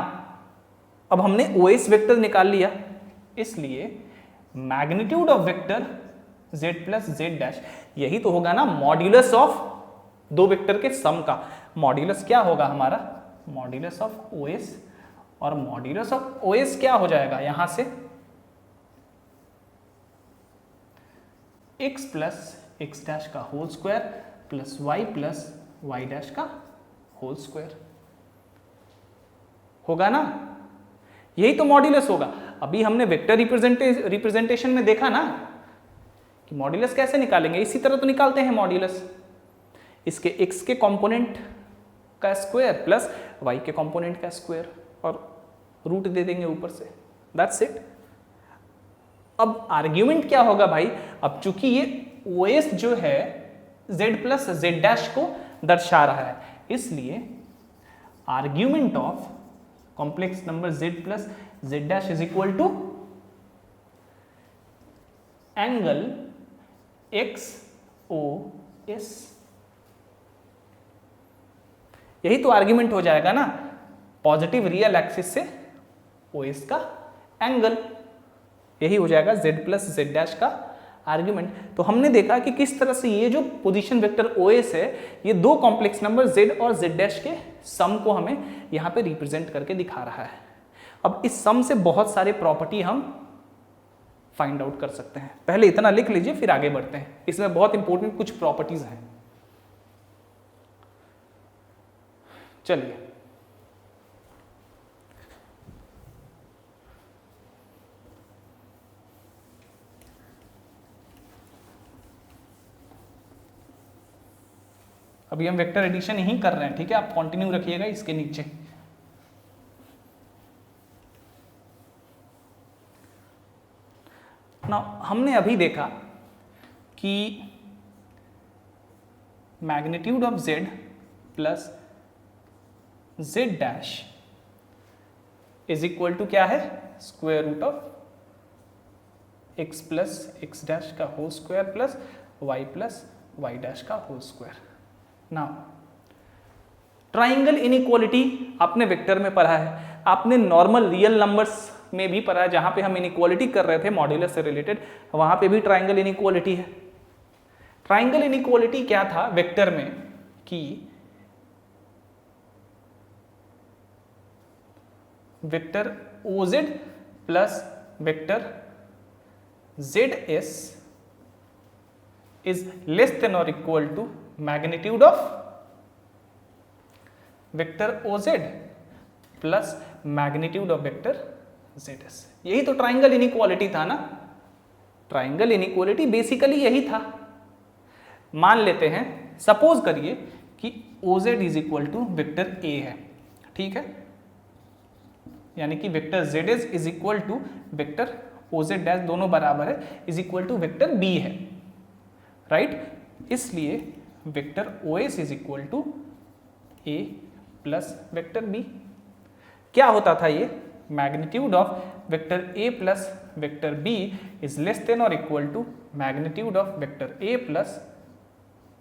अब हमने OS वेक्टर निकाल लिया, इसलिए magnitude of vector Z plus Z dash, यही तो होगा ना मॉड्यूलस ऑफ दो वेक्टर के सम का। मॉड्यूलस क्या होगा हमारा, मॉड्यूलस ऑफ OS, और मॉड्यूलस ऑफ OS क्या हो जाएगा यहां से x प्लस x डैश का whole square plus y plus y dash का होल स्क्वायर होगा ना, यही तो मॉड्यूलस होगा। अभी हमने वेक्टर रिप्रेजेंटेशन में देखा ना कि मॉड्यूलस कैसे निकालेंगे, इसी तरह तो निकालते हैं मॉड्यूलस, इसके x के कंपोनेंट का स्क्वायर प्लस y के कंपोनेंट का स्क्वायर और रूट दे देंगे ऊपर से, दैट्स इट। अब आर्ग्यूमेंट क्या होगा भाई, अब चूंकि ये OS जो है Z प्लस Z डैश को दर्शा रहा है, इसलिए argument of complex number Z plus Z dash is equal to angle XOS, यही तो आर्ग्यूमेंट हो जाएगा ना, पॉजिटिव रियल एक्सिस से OS का एंगल, यही हो जाएगा Z प्लस Z डैश का आर्ग्यूमेंट। तो हमने देखा कि किस तरह से ये जो पोजीशन वेक्टर OS है ये दो कॉम्प्लेक्स नंबर Z और Z डैश के सम को हमें यहाँ पे रिप्रेजेंट करके दिखा रहा है। अब इस सम से बहुत सारे प्रॉपर्टी हम फाइंड आउट कर सकते हैं, पहले इतना लिख लीजिए फिर आगे बढ़ते हैं, इसमें बहुत इंपॉर्टेंट कुछ प्रॉपर्टीज हैं। चलिए अभी हम वेक्टर एडिशन ही कर रहे हैं, ठीक है, आप कंटिन्यू रखिएगा इसके नीचे। ना हमने अभी देखा कि magnitude of Z plus Z dash is equal to क्या है, square root of x plus x dash का whole square plus y plus y dash का whole square. Now triangle inequality आपने वेक्टर में पढ़ा है, आपने नॉर्मल रियल नंबर्स में भी पढ़ा है, जहां पे हम इनइक्वालिटी कर रहे थे मॉड्यूलस से रिलेटेड, वहां पे भी ट्राइंगल इनइक्वालिटी है। ट्राइंगल इनइक्वालिटी क्या था वेक्टर में कि vector OZ plus vector ZS is less than or equal to magnitude of vector OZ plus magnitude of vector ZS। यही तो ट्राइंगल इनइक्वालिटी था ना। ट्राइंगल इनइक्वालिटी बेसिकली यही था। मान लेते हैं, सपोज करिए कि OZ is equal to vector A है, ठीक है, यानी कि vector ZS is equal to vector OZ dash, दोनों बराबर है, is equal to vector B है, राइट। इसलिए vector OS is equal to A plus vector B। क्या होता था ये, magnitude of vector A plus vector B is less than और equal to magnitude of vector A plus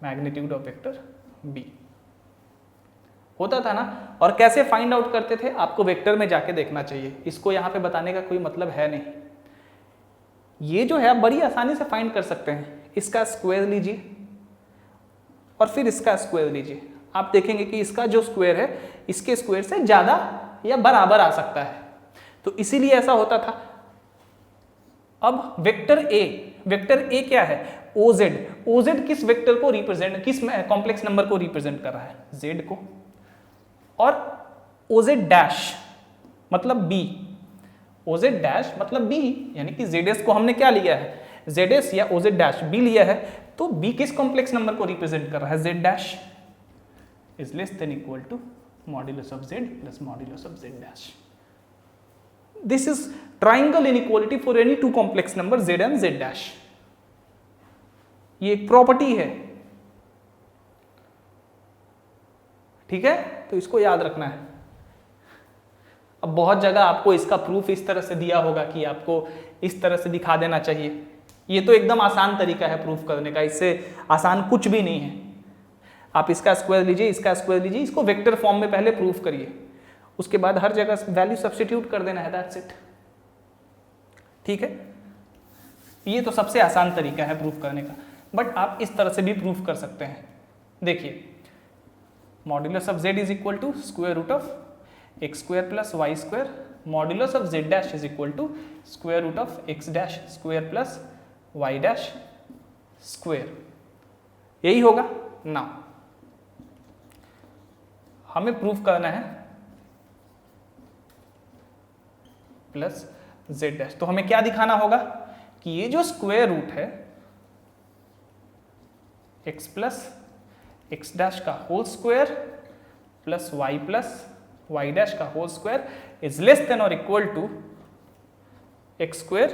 magnitude of vector B होता था ना। और कैसे फाइंड आउट करते थे, आपको वेक्टर में जाके देखना चाहिए, इसको यहाँ पे बताने का कोई मतलब है नहीं। ये जो है आप बड़ी आसानी से फाइंड कर सकते हैं। इसका स्क्वायर लीजिए और फिर इसका स्क्वायर लीजिए, आप देखेंगे कि इसका जो स्क्वायर है इसके स्क्वायर से ज्यादा या बराबर आ सकता है, तो इसीलिए ऐसा होता था। अब वेक्टर A क्या है, OZ किस वेक्टर को रिप्रेजेंट, किस कॉम्प्लेक्स नंबर को रिप्रेजेंट कर रहा है, Z को। और OZ डैश मतलब B, OZ डैश मतलब B, यानी कि ZS को हमने क्या लिया है, ZS या OZ डैश B लिया है, तो B किस कॉम्प्लेक्स नंबर को रिप्रेजेंट कर रहा है, Z dash is less than equal to modulus of Z plus modulus of Z dash. This is triangle inequality for any two complex number Z and Z dash. ये एक property है, ठीक है, तो इसको याद रखना है। अब बहुत जगह आपको इसका प्रूफ इस तरह से दिया होगा कि आपको इस तरह से दिखा देना चाहिए। ये तो एकदम आसान तरीका है प्रूफ करने का, इससे आसान कुछ भी नहीं है। आप इसका स्क्वायर लीजिए, इसका स्क्वायर लीजिए, इसको वेक्टर फॉर्म में पहले प्रूफ करिए, उसके बाद हर जगह वैल्यू सब्स्टिट्यूट कर देना है, दैट्स इट, ठीक है। ये तो सबसे आसान तरीका है प्रूफ करने का, बट आप इस तरह से भी प्रूफ कर सकते हैं। देखिए, modulus of Z is equal to square root of x square plus y square, modulus of Z dash is equal to square root of x dash square plus y dash square, यही होगा ना। हमें proof करना है plus Z dash, तो हमें क्या दिखाना होगा कि ये जो स्क्वायर रूट है x प्लस x डैश का whole square plus y dash का whole square is less than और equal to x square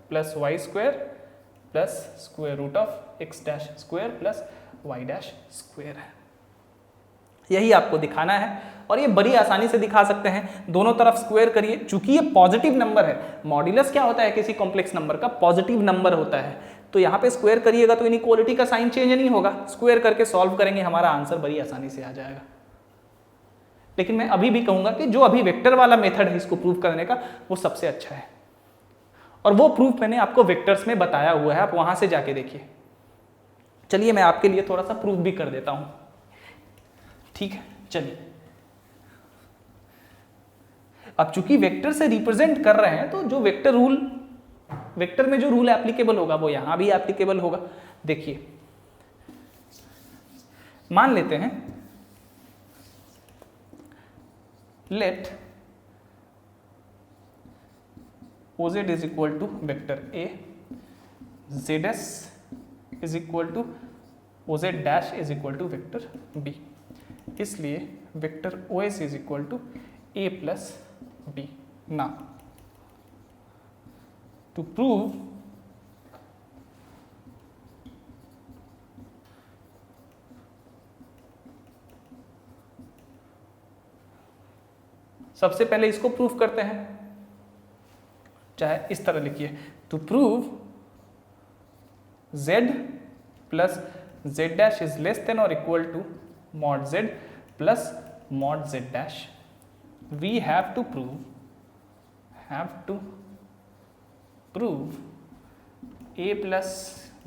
plus y square plus square root of x dash square plus y dash square है। यही आपको दिखाना है और ये बड़ी आसानी से दिखा सकते हैं। दोनों तरफ स्क्वायर करिए, चूंकि ये पॉजिटिव नंबर है, मॉड्यूलस क्या होता है किसी कॉम्प्लेक्स नंबर का, पॉजिटिव नंबर होता है, तो यहाँ पे स्क्वायर करिएगा तो इनइक्वालिटी का साइन चेंज नहीं होगा। स्क्वायर करके सॉल्व करेंगे, हमारा आंसर बड़ी आसानी से आ जाएगा। लेकिन मैं अभी भी कहूंगा कि जो अभी वेक्टर वाला मेथड है इसको प्रूव करने का, वो सबसे अच्छा है, और वो प्रूफ मैंने आपको वेक्टर्स में बताया हुआ है, आप वहां से जाके देखिए। चलिए मैं आपके लिए थोड़ा सा प्रूफ भी कर देता हूं, ठीक है। चलिए, अब चूंकि वेक्टर से रिप्रेजेंट कर रहे हैं तो जो वेक्टर रूल, वेक्टर में जो रूल एप्लीकेबल होगा वो यहां भी एप्लीकेबल होगा। देखिए, मान लेते हैं let OZ is equal to vector A, ZS is equal to OZ dash is equal to vector B। इसलिए vector OS is equal to A plus B। ना टू प्रूव सबसे पहले इसको प्रूफ करते हैं, चाहे इस तरह लिखिए, to prove Z plus Z dash is less than और equal to mod Z plus mod Z dash, we have to prove A plus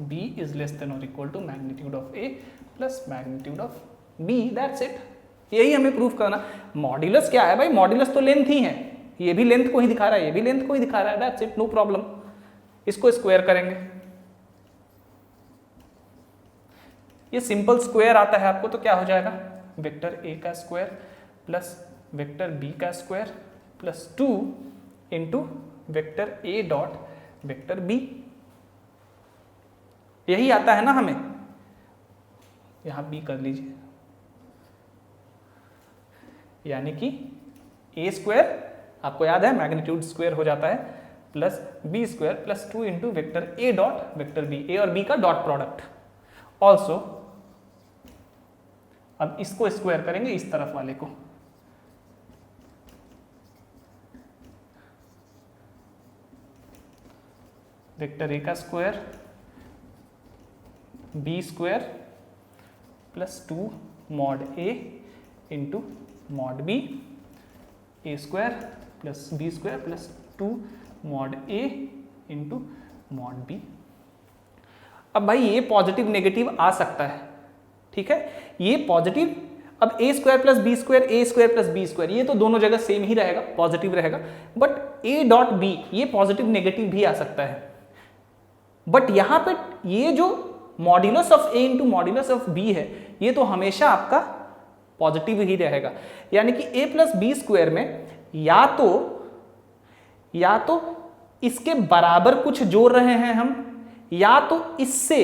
B is less than or equal to magnitude of A plus magnitude of B, that's it। यही हमें proof करना। Modulus क्या है भाई, modulus तो length ही है, ये भी लेंथ को ही दिखा रहा है, ये भी लेंथ को ही दिखा रहा है, दैट्स इट, नो प्रॉब्लम। इसको स्क्वायर करेंगे, ये सिंपल स्क्वायर आता है आपको, तो क्या हो जाएगा, वेक्टर ए का स्क्वायर प्लस वेक्टर बी का square plus 2 into vector A dot vector B. यही आता है ना हमें, यहां बी कर लीजिए, यानी कि ए स्क्वायर आपको याद है मैग्नीट्यूड स्क्वायर हो जाता है, plus B square plus 2 into vector A dot vector B, A और बी का डॉट प्रोडक्ट। ऑल्सो अब इसको स्क्वायर करेंगे इस तरफ वाले को, वेक्टर ए का square B square plus 2 mod A into mod B, A square plus B square plus 2 mod A into mod B. अब भाई ये पॉजिटिव नेगेटिव आ सकता है, ठीक है, ये पॉजिटिव, अब A square plus B square, A square plus B square, ये तो दोनों जगह सेम ही रहेगा, पॉजिटिव रहेगा, बट ए डॉट बी ये पॉजिटिव नेगेटिव भी आ सकता है। बट यहां पे ये जो modulus of A into modulus of B है, ये तो हमेशा आपका पॉजिटिव ही रहेगा, यानी कि ए प्लस बी स्क्वायर में या तो इसके बराबर कुछ जोड़ रहे हैं हम, या तो इससे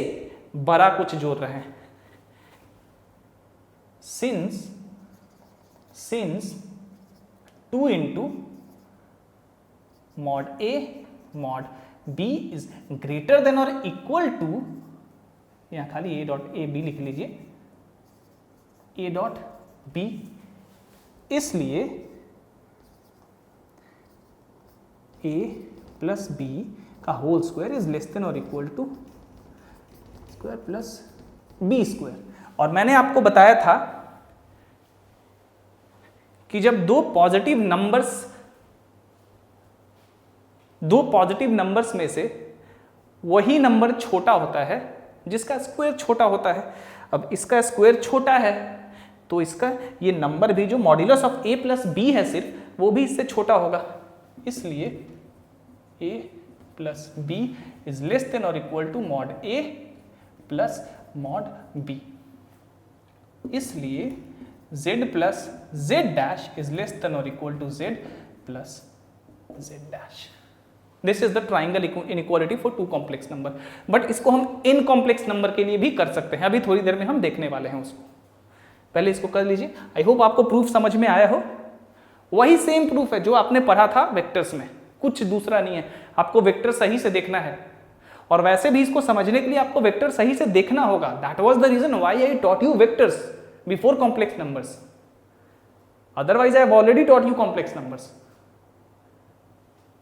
बड़ा कुछ जोड़ रहे हैं। Since 2 into mod A mod B is greater than और इक्वल टू, यहां खाली ए डॉट ए बी लिख लीजिए, ए डॉट बी, इसलिए ए प्लस बी का whole square is less than और equal to square plus B square. और मैंने आपको बताया था कि जब दो पॉजिटिव नंबर्स में से वही नंबर छोटा होता है जिसका स्क्वायर छोटा होता है, अब इसका स्क्वायर छोटा है तो इसका ये नंबर भी जो modulus of A plus B है सिर्फ, वो भी इससे छोटा होगा, इसलिए A plus B is less than और equal to mod A plus mod B, इसलिए z plus z dash is less than और equal to z plus z dash. This is the triangle inequality for two complex number. But इसको हम in complex number के लिए भी कर सकते हैं, अभी थोड़ी देर में हम देखने वाले हैं उसको, पहले इसको कर लीजिए। आई होप आपको प्रूफ समझ में आया हो, वही सेम प्रूफ है जो आपने पढ़ा था वेक्टर्स में, कुछ दूसरा नहीं है, आपको वेक्टर सही से देखना है, और वैसे भी इसको समझने के लिए आपको वेक्टर सही से देखना होगा। That was the reason why I taught you vectors before complex numbers, otherwise I have already taught you complex numbers.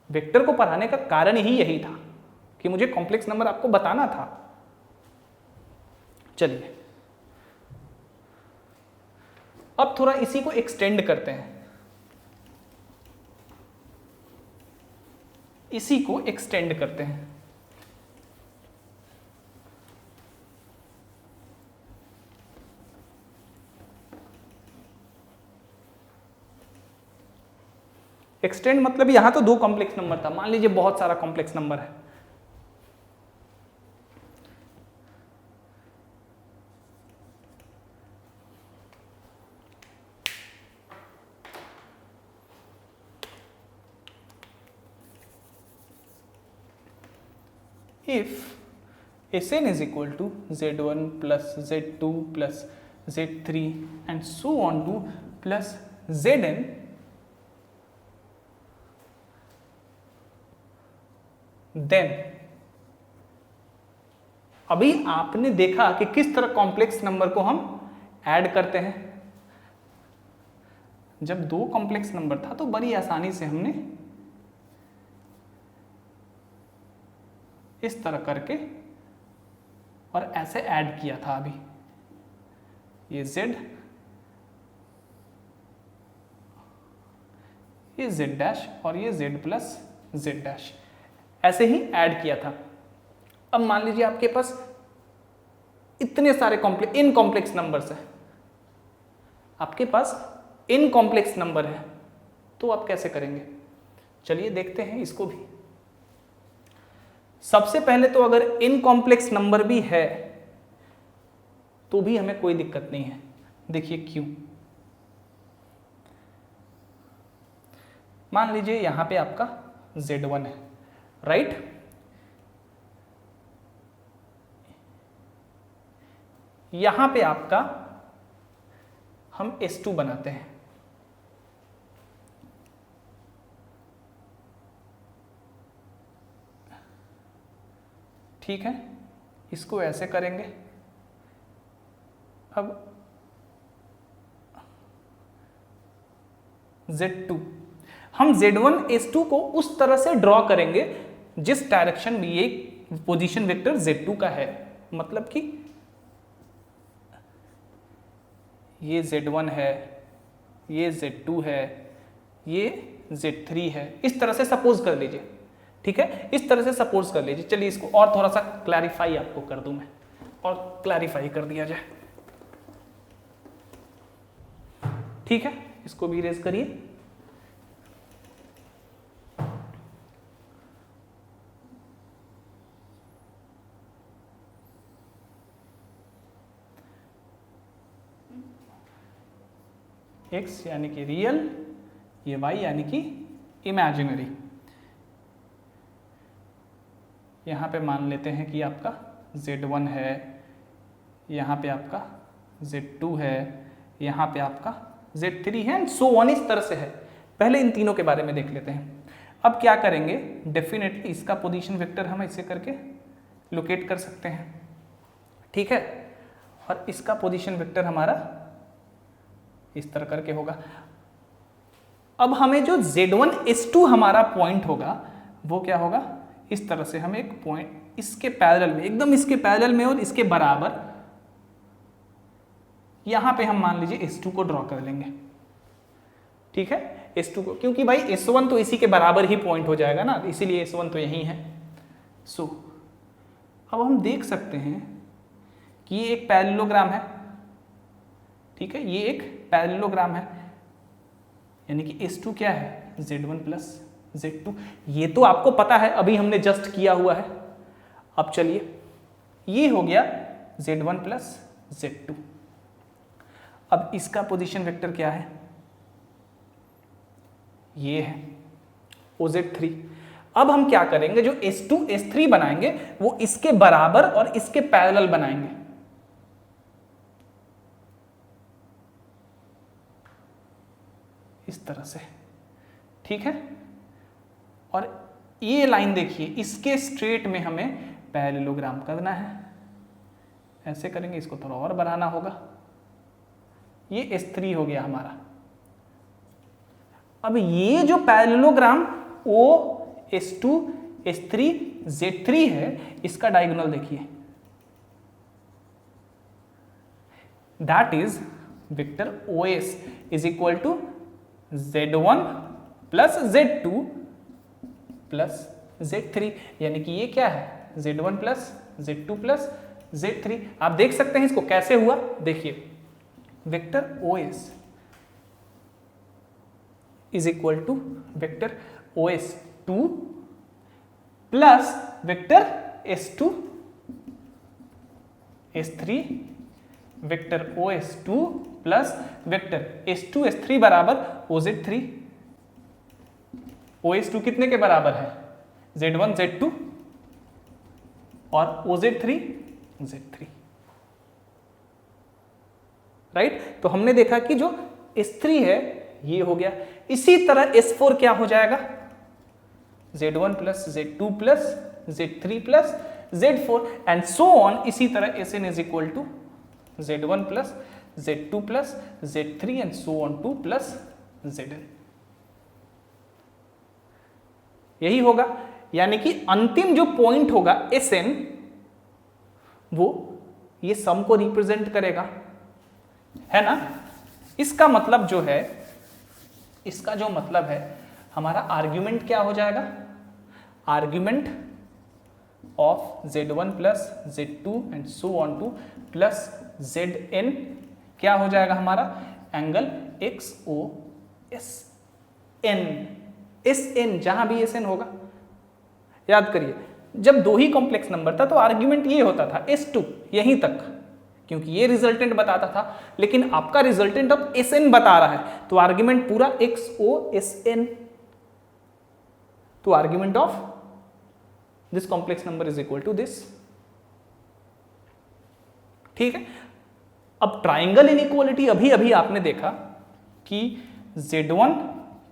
Vector को पढ़ाने का कारण ही यही था कि मुझे कॉम्प्लेक्स नंबर आपको बताना था। चलिए अब थोड़ा इसी को एक्सटेंड करते हैं, इसी को एक्सटेंड करते हैं। एक्सटेंड मतलब यहां तो दो कॉम्प्लेक्स नंबर था, मान लीजिए बहुत सारा कॉम्प्लेक्स नंबर है, if Sn is equal to z1 plus z2 plus z3 and so on to plus zn, then अभी आपने देखा कि किस तरह कॉम्प्लेक्स नंबर को हम ऐड करते हैं। जब दो कॉम्प्लेक्स नंबर था तो बड़ी आसानी से हमने इस तरह करके और ऐसे ऐड किया था। अभी ये z, ये z डैश और ये z प्लस z डैश, ऐसे ही ऐड किया था। अब मान लीजिए आपके पास इतने सारे इन कॉम्प्लेक्स नंबर्स है, आपके पास इन कॉम्प्लेक्स नंबर है, तो आप कैसे करेंगे? चलिए देखते हैं इसको भी। सबसे पहले तो अगर इन कॉम्प्लेक्स नंबर भी है तो भी हमें कोई दिक्कत नहीं है। देखिए क्यों, मान लीजिए यहां पे आपका Z1 है, राइट। यहां पे आपका हम S2 बनाते हैं, ठीक है, इसको ऐसे करेंगे। अब Z2, हम Z1 S2 को उस तरह से ड्रॉ करेंगे जिस डायरेक्शन में ये पोजीशन वेक्टर Z2 का है। मतलब कि ये Z1 है, ये Z2 है, ये Z3 है, इस तरह से सपोज कर लीजिए, ठीक है, इस तरह से सपोज कर लीजिए। चलिए इसको और थोड़ा सा क्लैरिफाई आपको कर दूं मैं, और क्लैरिफाई कर दिया जाए, ठीक है। इसको भी इरेज करिए। x यानी कि रियल, ये y यानी कि इमेजिनरी। यहाँ पे मान लेते हैं कि आपका Z1 है, यहाँ पे आपका Z2 है, यहाँ पे आपका Z3 है, एंड सो ऑन, इस तरह से है। पहले इन तीनों के बारे में देख लेते हैं। अब क्या करेंगे, डेफिनेटली इसका पोजीशन वेक्टर हम ऐसे करके लोकेट कर सकते हैं, ठीक है, और इसका पोजीशन वेक्टर हमारा इस तरह करके होगा। अब हमें जो Z1 S2 हमारा पॉइंट होगा वो क्या होगा, इस तरह से हम एक पॉइंट इसके पैरेलल में, एकदम इसके पैरेलल में और इसके बराबर, यहां पे हम मान लीजिए S2 को ड्रॉ कर लेंगे, ठीक है, S2 को, क्योंकि भाई S1 तो इसी के बराबर ही पॉइंट हो जाएगा ना, इसीलिए S1 तो यही है। सो अब हम देख सकते हैं कि ये एक पैरेललोग्राम है, ठीक है, ये एक पैरेललोग्राम है, यानी कि S2 क्या है, Z1 प्लस Z2। ये तो आपको पता है, अभी हमने जस्ट किया हुआ है। अब चलिए, ये हो गया Z1 प्लस Z2। अब इसका पोजीशन वेक्टर क्या है, ये है OZ3। अब हम क्या करेंगे, जो S2 S3 बनाएंगे वो इसके बराबर और इसके पैरेलल बनाएंगे, इस तरह से, ठीक है। और ये लाइन देखिए, इसके स्ट्रेट में हमें पैरेललोग्राम करना है, ऐसे करेंगे, इसको थोड़ा और बनाना होगा। ये S3 हो गया हमारा। अब ये जो पैरेललोग्राम OS2 S3 Z3 है, इसका डायगोनल देखिए, that is vector OS is equal to Z1 plus Z2 plus Z3, यानी कि ये क्या है, Z1 plus Z2 plus Z3। आप देख सकते हैं इसको कैसे हुआ, देखिए, vector OS is equal to vector OS2 plus vector S2 S3, vector OS2 plus vector S2 S3 बराबर OZ3। OS2 कितने के बराबर है, Z1 Z2, और OZ3 Z3, राइट। तो हमने देखा कि जो S3 है ये हो गया। इसी तरह S4 क्या हो जाएगा, Z1 plus Z2 plus Z3 plus Z4 and so on. इसी तरह Sn is equal to Z1 plus Z2 plus Z3 and so on 2 plus Zn। यही होगा, यानी कि अंतिम जो पॉइंट होगा Sn, वो ये सम को रिप्रेजेंट करेगा, है ना। इसका मतलब जो है, इसका जो मतलब है, हमारा आर्ग्यूमेंट क्या हो जाएगा, argument of Z1 plus Z2 and so on 2 plus Zn क्या हो जाएगा हमारा, एंगल XOSN, Sn, जहां भी Sn होगा, याद करिए जब दो ही कॉम्प्लेक्स नंबर था तो आर्ग्यूमेंट ये होता था S2 यहीं तक, क्योंकि ये रिजल्टेंट बताता था, लेकिन आपका रिजल्टेंट अब Sn बता रहा है तो आर्ग्यूमेंट पूरा XOSN, तो argument of this complex number is equal to this. ठीक है, अब ट्राइंगल इनइक्वालिटी अभी अभी आपने देखा कि Z1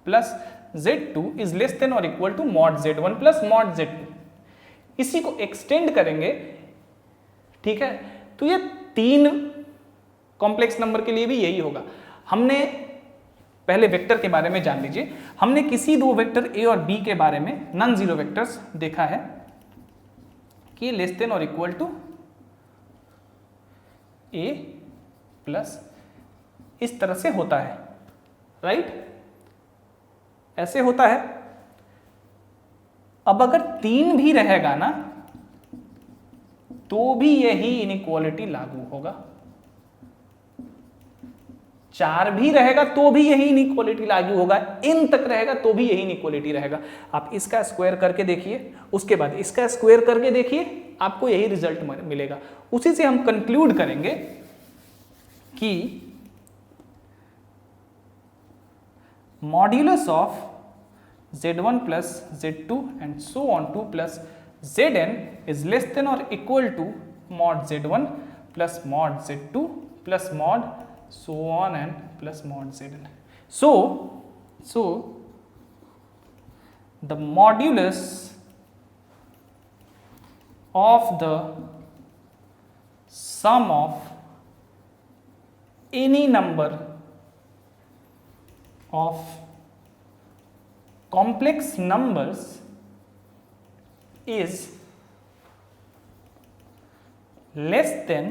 plus Z2 is less than और equal to mod Z1 plus mod Z2। इसी को एक्सटेंड करेंगे, ठीक है, तो ये तीन कॉम्प्लेक्स नंबर के लिए भी यही होगा। हमने पहले वेक्टर के बारे में जान लीजिए, हमने किसी दो वेक्टर A और B के बारे में नॉन जीरो वेक्टर्स देखा है कि लेस देन और इक्वल टू A प्लस इस तरह से होता है, राइट, ऐसे होता है। अब अगर 3 भी रहेगा ना तो भी यही इनइक्वालिटी लागू होगा, 4 भी रहेगा तो भी यही इनइक्वालिटी लागू होगा, n तक रहेगा तो भी यही इनइक्वालिटी रहेगा। आप इसका स्क्वायर करके देखिए, उसके बाद इसका स्क्वायर करके देखिए, आपको यही रिजल्ट मिलेगा। उसी से हम कंक्लूड करेंगे कि modulus of Z1 plus Z2 and so on 2 plus Zn is less than or equal to mod Z1 plus mod Z2 plus mod so on and plus mod Zn. So the modulus of the sum of any number of complex numbers is less than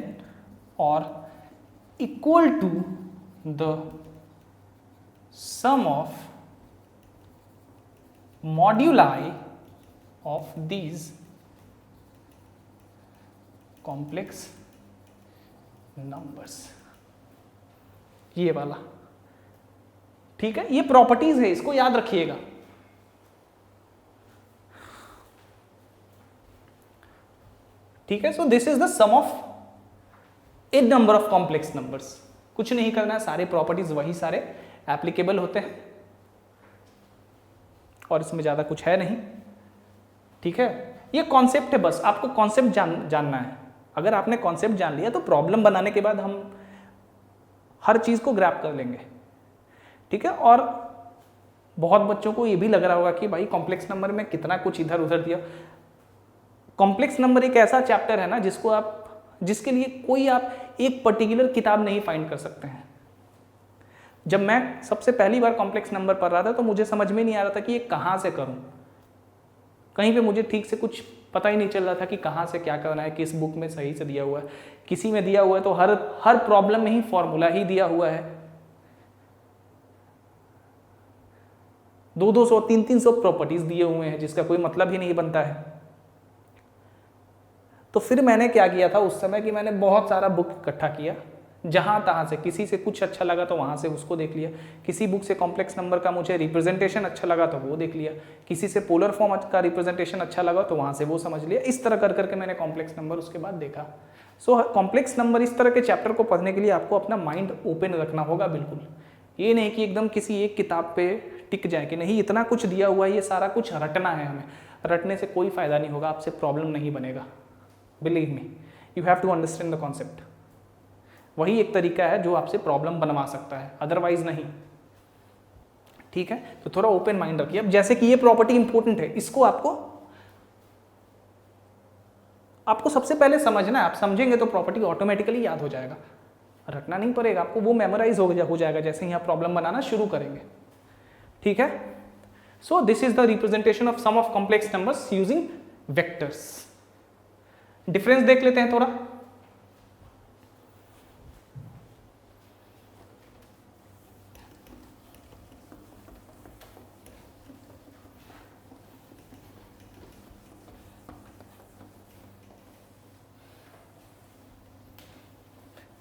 or equal to the sum of moduli of these complex numbers। ये वाला, ठीक है, ये properties है, इसको याद रखिएगा। ठीक है, so this is the sum of a number of complex numbers. कुछ नहीं करना है, सारे प्रॉपर्टीज वही सारे एप्लीकेबल होते हैं और इसमें ज्यादा कुछ है नहीं। ठीक है, ये कॉन्सेप्ट है, बस आपको कॉन्सेप्ट जानना है। अगर आपने कॉन्सेप्ट जान लिया तो प्रॉब्लम बनाने के बाद हम हर चीज को ग्रैब कर लेंगे। ठीक है, और बहुत बच्चों को ये भी लग रहा होगा कि भाई कॉम्प्लेक्स नंबर में कितना कुछ इधर उधर दिया। कॉम्प्लेक्स नंबर एक ऐसा चैप्टर है ना जिसके लिए कोई आप एक पर्टिकुलर किताब नहीं फाइंड कर सकते हैं। जब मैं सबसे पहली बार कॉम्प्लेक्स नंबर पढ़ रहा था तो मुझे समझ में नहीं आ रहा था कि ये कहाँ से करूँ, कहीं पे मुझे ठीक से कुछ पता ही नहीं चल रहा था कि कहाँ से क्या करना है, किस बुक में सही से दिया हुआ है, किसी में दिया हुआ है तो हर प्रॉब्लम में ही फॉर्मूला ही दिया हुआ है। 200 300 प्रॉपर्टीज दिए हुए हैं जिसका कोई मतलब ही नहीं बनता है। तो फिर मैंने क्या किया था उस समय कि मैंने बहुत सारा बुक इकट्ठा किया, जहां तहां से किसी से कुछ अच्छा लगा तो वहां से उसको देख लिया, किसी बुक से कॉम्प्लेक्स नंबर का मुझे रिप्रेजेंटेशन अच्छा लगा तो वो देख लिया, किसी से पोलर फॉर्म का रिप्रेजेंटेशन अच्छा लगा तो वहां से वो समझ लिया। इस तरह कर करके मैंने कॉम्प्लेक्स नंबर उसके बाद देखा। सो कॉम्प्लेक्स नंबर इस तरह के चैप्टर को पढ़ने के लिए आपको अपना माइंड ओपन रखना होगा। बिल्कुल ये नहीं कि एकदम किसी एक किताब पे टिक जाए कि नहीं इतना कुछ दिया हुआ है ये सारा कुछ रटना है हमें। रटने से कोई फायदा नहीं होगा, आपसे प्रॉब्लम नहीं बनेगा। Believe me, you have to understand the concept. वही एक तरीका है जो आपसे प्रॉब्लम बनवा सकता है, अदरवाइज नहीं। ठीक है, तो थोड़ा ओपन माइंड रखिए। अब जैसे कि ये प्रॉपर्टी इंपॉर्टेंट है, इसको आपको सबसे पहले समझना है। आप समझेंगे तो प्रॉपर्टी ऑटोमेटिकली याद हो जाएगा, रटना नहीं पड़ेगा आपको, वो मेमोराइज हो जाएगा जैसे ही आप प्रॉब्लम बनाना शुरू करेंगे। ठीक है, so this is the representation of sum of complex numbers using vectors. Difference देख लेते हैं थोड़ा।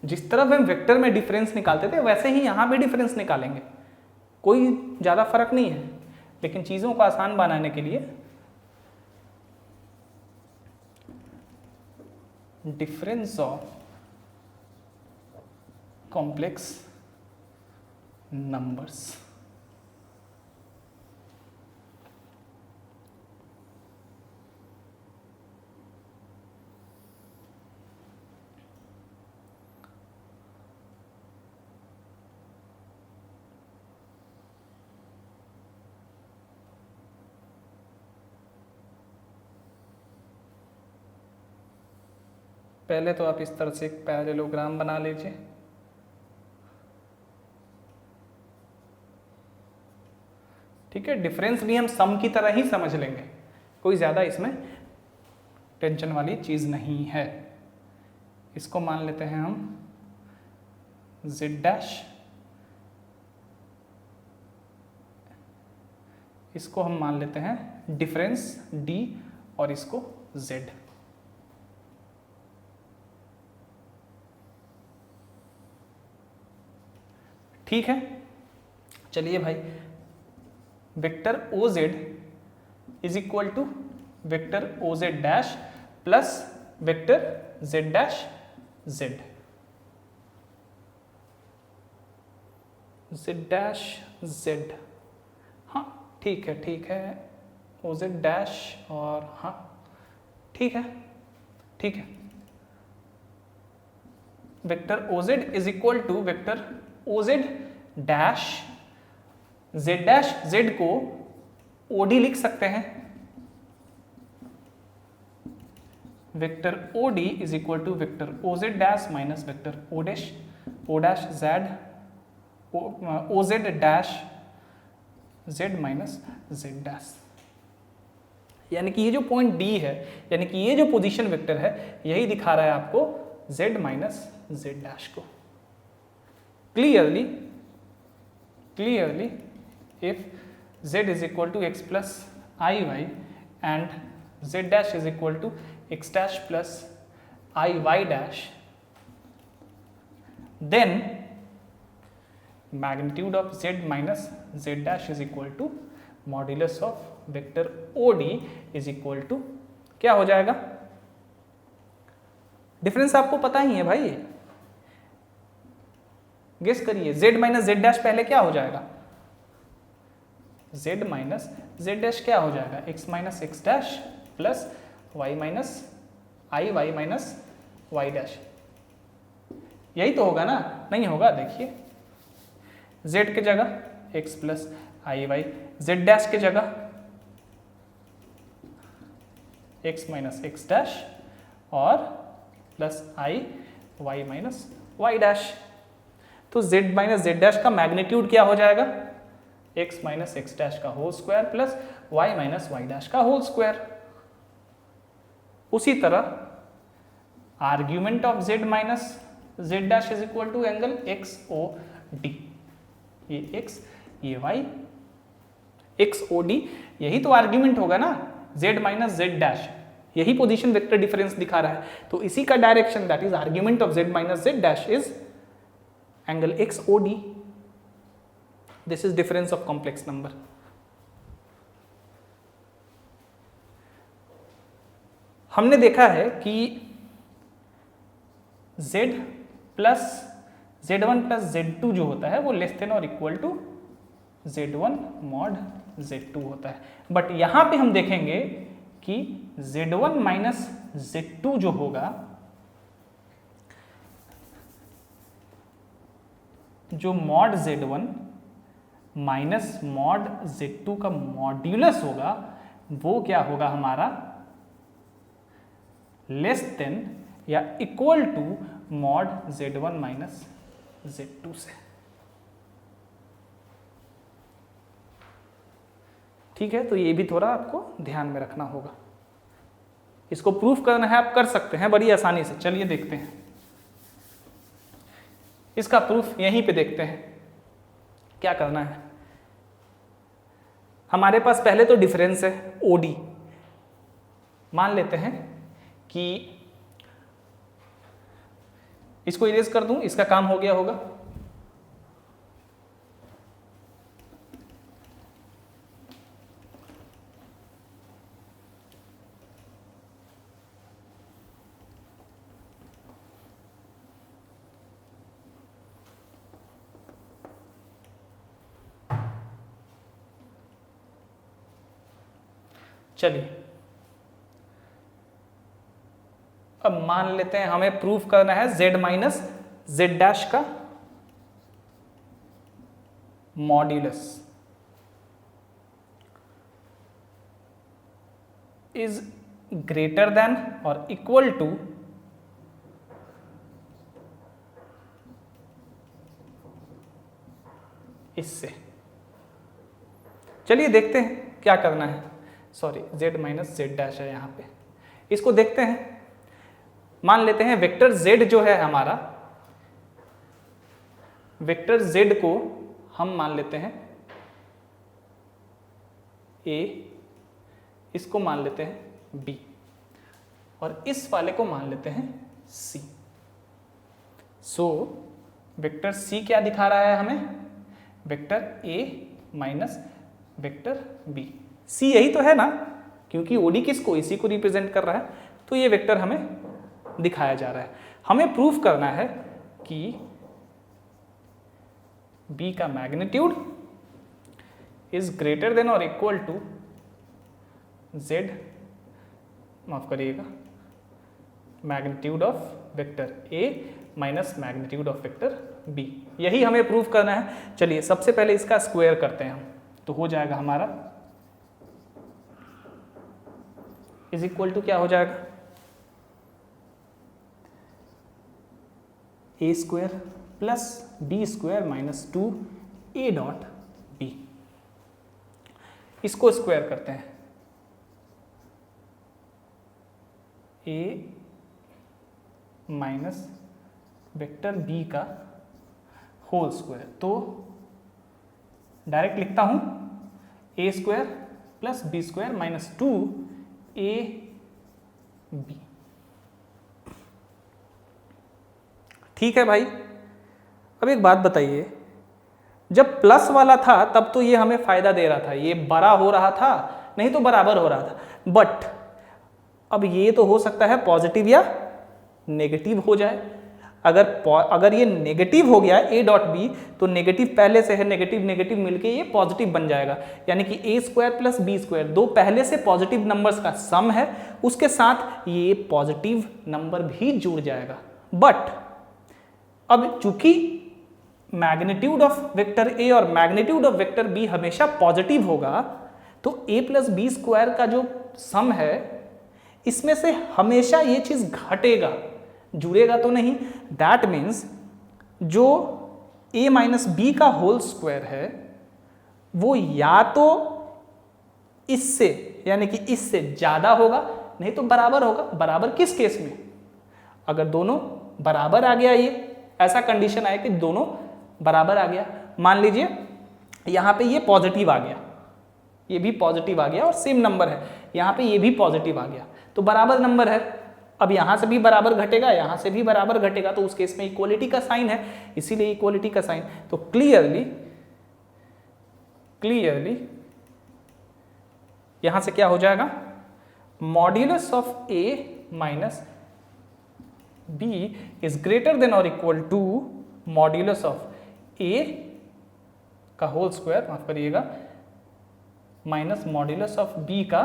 जिस तरह हम वेक्टर में डिफरेंस निकालते थे वैसे ही यहां भी डिफरेंस निकालेंगे, कोई ज्यादा फर्क नहीं है। लेकिन चीज़ों को आसान बनाने के लिए डिफरेंस ऑफ कॉम्प्लेक्स नंबर्स। पहले तो आप इस तरह से एक पैरेललोग्राम बना लीजिए। ठीक है, डिफरेंस भी हम सम की तरह ही समझ लेंगे, कोई ज़्यादा इसमें टेंशन वाली चीज़ नहीं है। इसको मान लेते हैं हम z डैश, इसको हम मान लेते हैं डिफरेंस d और इसको z। ठीक है, चलिए भाई, vector O Z is equal to vector O Z dash plus vector Z dash Z, Z dash Z. हाँ ठीक है, ओ जेड डैश और हाँ ठीक है, vector O Z is equal to vector O Z dash Z dash Z को OD लिख सकते हैं, vector OD is equal to vector O Z dash minus vector O dash Z O Z dash Z minus Z dash. यानी कि ये जो point D है, यानी कि ये जो पोजीशन वेक्टर है, यही दिखा रहा है आपको जेड माइनस जेड डैश को। Clearly, if z is equal to x plus iy and z dash is equal to x dash plus iy dash, then magnitude of z minus z dash is equal to modulus of vector OD is equal to क्या हो जाएगा? Difference आपको पता ही है भाई, guess करिए। z minus Z dash पहले क्या हो जाएगा? z माइनस जेड डैश क्या हो जाएगा? x minus x dash plus y minus i Y minus Y dash. यही तो होगा ना? नहीं होगा, देखिए z के जगह x प्लस आई वाई, जेड डैश के जगह x माइनस एक्स डैश और प्लस आई वाई माइनस वाई डैश। तो z माइनस जेड डैश का मैग्नीट्यूड क्या हो जाएगा? x माइनस एक्स डैश का whole square plus y minus Y dash का होल स्क्वायर। उसी तरह argument of z minus Z dash is equal to angle XOD, ये x ये y, XOD यही तो आर्ग्यूमेंट होगा ना, z माइनस जेड डैश, यही पोजीशन वेक्टर डिफरेंस दिखा रहा है। तो इसी का direction, that is argument of z minus Z dash is angle XOD. This is difference of complex number. हमने देखा है कि z plus z1 plus z2 जो होता है वो लेस देन और equal to z1 mod z2 होता है। बट यहां पे हम देखेंगे कि z1 माइनस z2 जो होगा, जो mod z1 minus mod z2 का मॉड्यूलस होगा, वो क्या होगा हमारा? लेस देन या equal to mod z1 minus z2 से। ठीक है, तो ये भी थोड़ा आपको ध्यान में रखना होगा। इसको प्रूफ करना है, आप कर सकते हैं बड़ी आसानी से। चलिए देखते हैं इसका प्रूफ, यहीं पे देखते हैं क्या करना है। हमारे पास पहले तो डिफरेंस है OD, मान लेते हैं कि इसको इरेज कर दूं, इसका काम हो गया होगा। चलिए अब मान लेते हैं हमें प्रूफ करना है z माइनस जेड डैश का मॉड्यूलस इज ग्रेटर देन और इक्वल टू इससे। चलिए देखते हैं क्या करना है। Sorry, z minus Z dash है यहाँ पे, इसको देखते हैं। मान लेते हैं वेक्टर z जो है हमारा, वेक्टर z को हम मान लेते हैं a, इसको मान लेते हैं b और इस वाले को मान लेते हैं c। सो वेक्टर c क्या दिखा रहा है हमें? Vector a minus vector b। c यही तो है ना, क्योंकि ओडी किसको, इसी को रिप्रेजेंट कर रहा है, तो ये वेक्टर हमें दिखाया जा रहा है। हमें प्रूफ करना है कि b का मैग्नीट्यूड इज ग्रेटर देन और इक्वल टू z, माफ करिएगा, magnitude of vector a minus magnitude of vector b। यही हमें प्रूफ करना है। चलिए सबसे पहले इसका स्क्वायर करते हैं हम, तो हो जाएगा हमारा इज इक्वल टू क्या हो जाएगा, a square plus b square minus 2a dot b। इसको स्क्वायर करते हैं, a माइनस वेक्टर b का होल स्क्वायर। तो डायरेक्ट लिखता हूं a square plus b square minus 2ab। ठीक है भाई। अब एक बात बताइए, जब प्लस वाला था तब तो ये हमें फायदा दे रहा था, ये बड़ा हो रहा था, नहीं तो बराबर हो रहा था। बट अब ये तो हो सकता है पॉजिटिव या नेगेटिव हो जाए। अगर ये नेगेटिव हो गया a डॉट बी, तो नेगेटिव पहले से है, नेगेटिव नेगेटिव मिलके ये पॉजिटिव बन जाएगा। यानी कि a square plus b square दो पहले से पॉजिटिव नंबर्स का सम है, उसके साथ ये पॉजिटिव नंबर भी जुड़ जाएगा। बट अब चूंकि मैग्नीट्यूड ऑफ वेक्टर a और मैग्नीट्यूड ऑफ वेक्टर b हमेशा पॉजिटिव होगा, तो a प्लस बी स्क्वायर का जो सम है इसमें से हमेशा ये चीज घटेगा, जुड़ेगा तो नहीं। दैट मीन्स जो a माइनस बी का होल स्क्वायर है वो या तो इससे यानी कि इससे ज्यादा होगा, नहीं तो बराबर होगा। बराबर किस केस में? अगर दोनों बराबर आ गया, ये ऐसा कंडीशन आया कि दोनों बराबर आ गया। मान लीजिए यहाँ पे ये पॉजिटिव आ गया, ये भी पॉजिटिव आ गया और सेम नंबर है, यहाँ पे ये भी पॉजिटिव आ गया, तो बराबर नंबर है। अब यहाँ से भी बराबर घटेगा, यहाँ से भी बराबर घटेगा, तो उस केस में इक्वलिटी का साइन है, इसीलिए इक्वलिटी का साइन। तो क्लियरली यहाँ से क्या हो जाएगा, modulus of a minus b is greater than और equal to modulus of a का होल स्क्वायर, माफ करिएगा, माइनस मॉड्यूलस ऑफ b का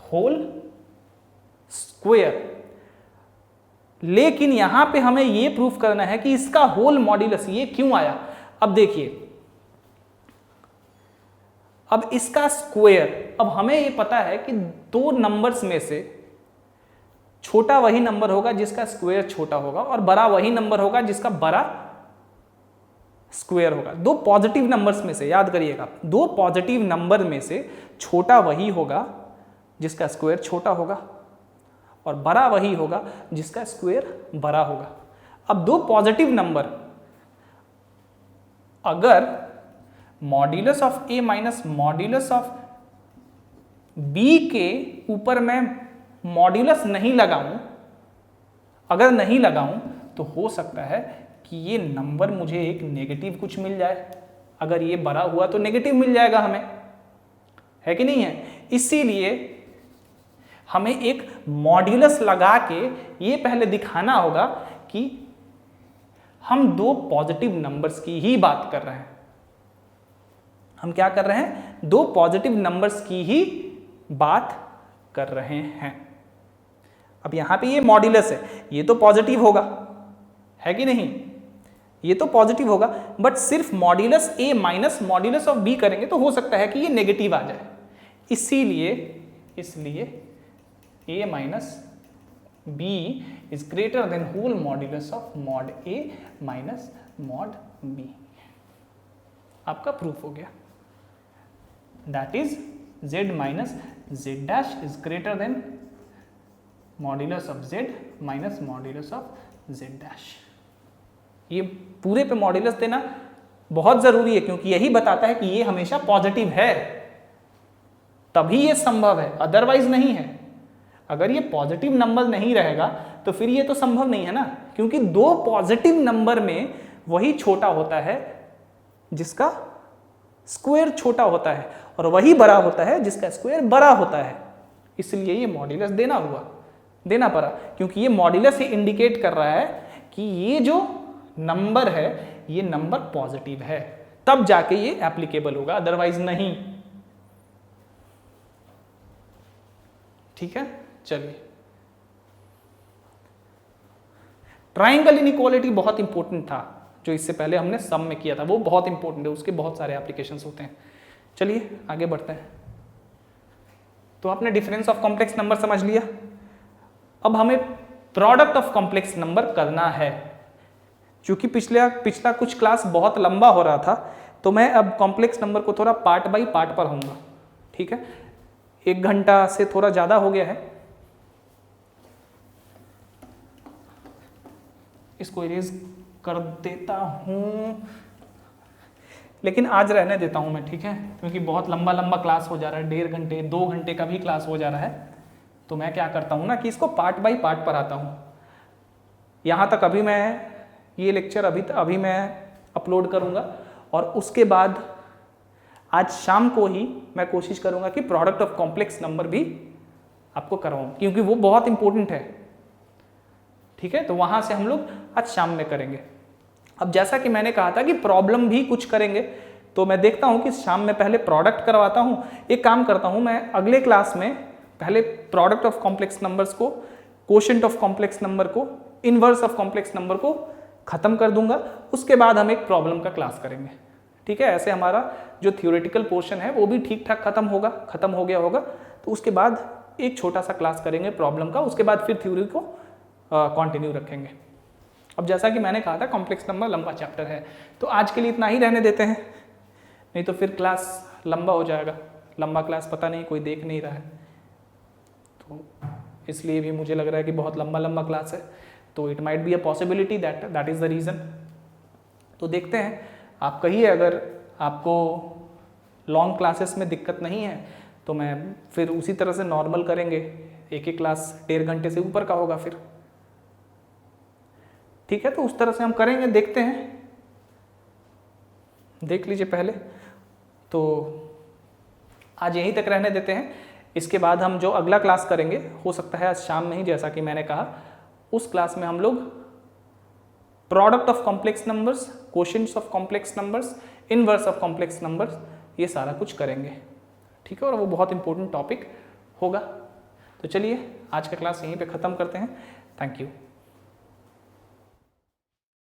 होल स्क्वायर। लेकिन यहां पे हमें यह प्रूफ करना है कि इसका होल मॉड्यूलस ये क्यों आया। अब देखिए, अब इसका स्क्वायर, अब हमें ये पता है कि दो नंबर्स में से छोटा वही नंबर होगा जिसका स्क्वायर छोटा होगा, और बड़ा वही नंबर होगा जिसका बड़ा स्क्वायर होगा। दो पॉजिटिव नंबर्स में से, याद करिएगा, दो पॉजिटिव नंबर में से छोटा वही होगा जिसका स्क्वायर छोटा होगा, और बड़ा वही होगा जिसका स्क्वायर बड़ा होगा। अब दो पॉजिटिव नंबर, अगर modulus of a minus modulus of b के ऊपर मैं मॉड्यूलस नहीं लगाऊं, अगर नहीं लगाऊं तो हो सकता है कि ये नंबर मुझे एक नेगेटिव कुछ मिल जाए। अगर ये बड़ा हुआ तो नेगेटिव मिल जाएगा हमें, है कि नहीं है। इसीलिए हमें एक मॉड्यूलस लगा के ये पहले दिखाना होगा कि हम दो पॉजिटिव नंबर्स की ही बात कर रहे हैं। हम क्या कर रहे हैं, दो पॉजिटिव नंबर्स की ही बात कर रहे हैं। अब यहां पे ये मॉड्यूलस है, ये तो पॉजिटिव होगा, है कि नहीं, ये तो पॉजिटिव होगा, बट सिर्फ modulus A minus modulus of B करेंगे तो हो सकता है कि ये नेगेटिव आ जाए। इसलिए A minus B is greater than whole modulus of mod A minus mod B. आपका प्रूफ हो गया। That is z minus z dash is greater than modulus of z minus modulus of z dash. ये पूरे पे modulus देना बहुत जरूरी है, क्योंकि यही बताता है कि ये हमेशा पॉजिटिव है, तभी ये संभव है, अदरवाइज नहीं है। अगर ये पॉजिटिव नंबर नहीं रहेगा तो फिर ये तो संभव नहीं है ना, क्योंकि दो पॉजिटिव नंबर में वही छोटा होता है जिसका स्क्वायर छोटा होता है, और वही बड़ा होता है जिसका स्क्वायर बड़ा होता है। इसलिए ये मॉड्यूलस देना पड़ा, क्योंकि ये मॉड्यूलस ही इंडिकेट कर रहा है कि ये जो नंबर है ये नंबर पॉजिटिव है, तब जाके ये एप्लीकेबल होगा, अदरवाइज नहीं। ठीक है, चलिए। ट्राइंगल इनइक्वालिटी बहुत इंपॉर्टेंट था, जो इससे पहले हमने सम में किया था, वो बहुत इंपॉर्टेंट है, उसके बहुत सारे एप्लीकेशंस होते हैं। चलिए आगे बढ़ते हैं। तो आपने डिफरेंस ऑफ कॉम्प्लेक्स नंबर समझ लिया, अब हमें प्रोडक्ट ऑफ कॉम्प्लेक्स नंबर करना है। क्योंकि पिछला कुछ क्लास बहुत लंबा हो रहा था, तो मैं अब कॉम्प्लेक्स नंबर को थोड़ा पार्ट बाय पार्ट पढ़ाऊंगा। ठीक है, 1 घंटा से थोड़ा ज़्यादा हो गया है, इसको इरेज कर देता हूं, लेकिन आज रहने देता हूं मैं, ठीक है, क्योंकि बहुत लंबा क्लास हो जा रहा है, 1.5 घंटे 2 घंटे का भी क्लास हो जा रहा है। तो मैं क्या करता हूं ना कि इसको पार्ट बाय पार्ट पढ़ाता हूं। यहाँ तक अभी मैं ये लेक्चर अभी मैं अपलोड करूँगा, और उसके बाद आज शाम को ही मैं कोशिश करूँगा कि प्रोडक्ट ऑफ कॉम्प्लेक्स नंबर भी आपको करवाऊँ, क्योंकि वो बहुत इंपॉर्टेंट है। ठीक है, तो वहाँ से हम लोग आज शाम में करेंगे। अब जैसा कि मैंने कहा था कि प्रॉब्लम भी कुछ करेंगे, तो मैं देखता हूँ कि शाम में पहले प्रोडक्ट करवाता हूँ। एक काम करता हूँ, मैं अगले क्लास में पहले प्रोडक्ट ऑफ कॉम्प्लेक्स नंबर्स को, कोशेंट ऑफ कॉम्प्लेक्स नंबर को, इनवर्स ऑफ कॉम्प्लेक्स नंबर को खत्म कर दूंगा, उसके बाद हम एक प्रॉब्लम का क्लास करेंगे। ठीक है, ऐसे हमारा जो थियोरेटिकल पोर्शन है वो भी ठीक ठाक खत्म हो गया होगा। तो उसके बाद एक छोटा सा क्लास करेंगे प्रॉब्लम का, उसके बाद फिर थ्योरी को कंटिन्यू रखेंगे। अब जैसा कि मैंने कहा था कॉम्प्लेक्स नंबर लंबा चैप्टर है, तो आज के लिए इतना ही रहने देते हैं, नहीं तो फिर क्लास लंबा हो जाएगा। लंबा क्लास पता नहीं कोई देख नहीं रहा है, तो इसलिए भी मुझे लग रहा है कि बहुत लंबा क्लास है, तो it might be a possibility that is the reason. तो देखते हैं, आप कहिए अगर आपको लॉन्ग क्लासेस में दिक्कत नहीं है तो मैं फिर उसी तरह से नॉर्मल करेंगे, एक क्लास 1.5 घंटे से ऊपर का होगा फिर। ठीक है, तो उस तरह से हम करेंगे, देखते हैं, देख लीजिए पहले। तो आज यहीं तक रहने देते हैं, इसके बाद हम जो अगला क्लास करेंगे हो सकता है आज शाम में ही, जैसा कि मैंने कहा, उस क्लास में हम लोग product of complex numbers, quotients of complex numbers, inverse of complex numbers, ये सारा कुछ करेंगे। ठीक है, और वो बहुत इंपॉर्टेंट टॉपिक होगा। तो चलिए आज का क्लास यहीं पे ख़त्म करते हैं। Thank you.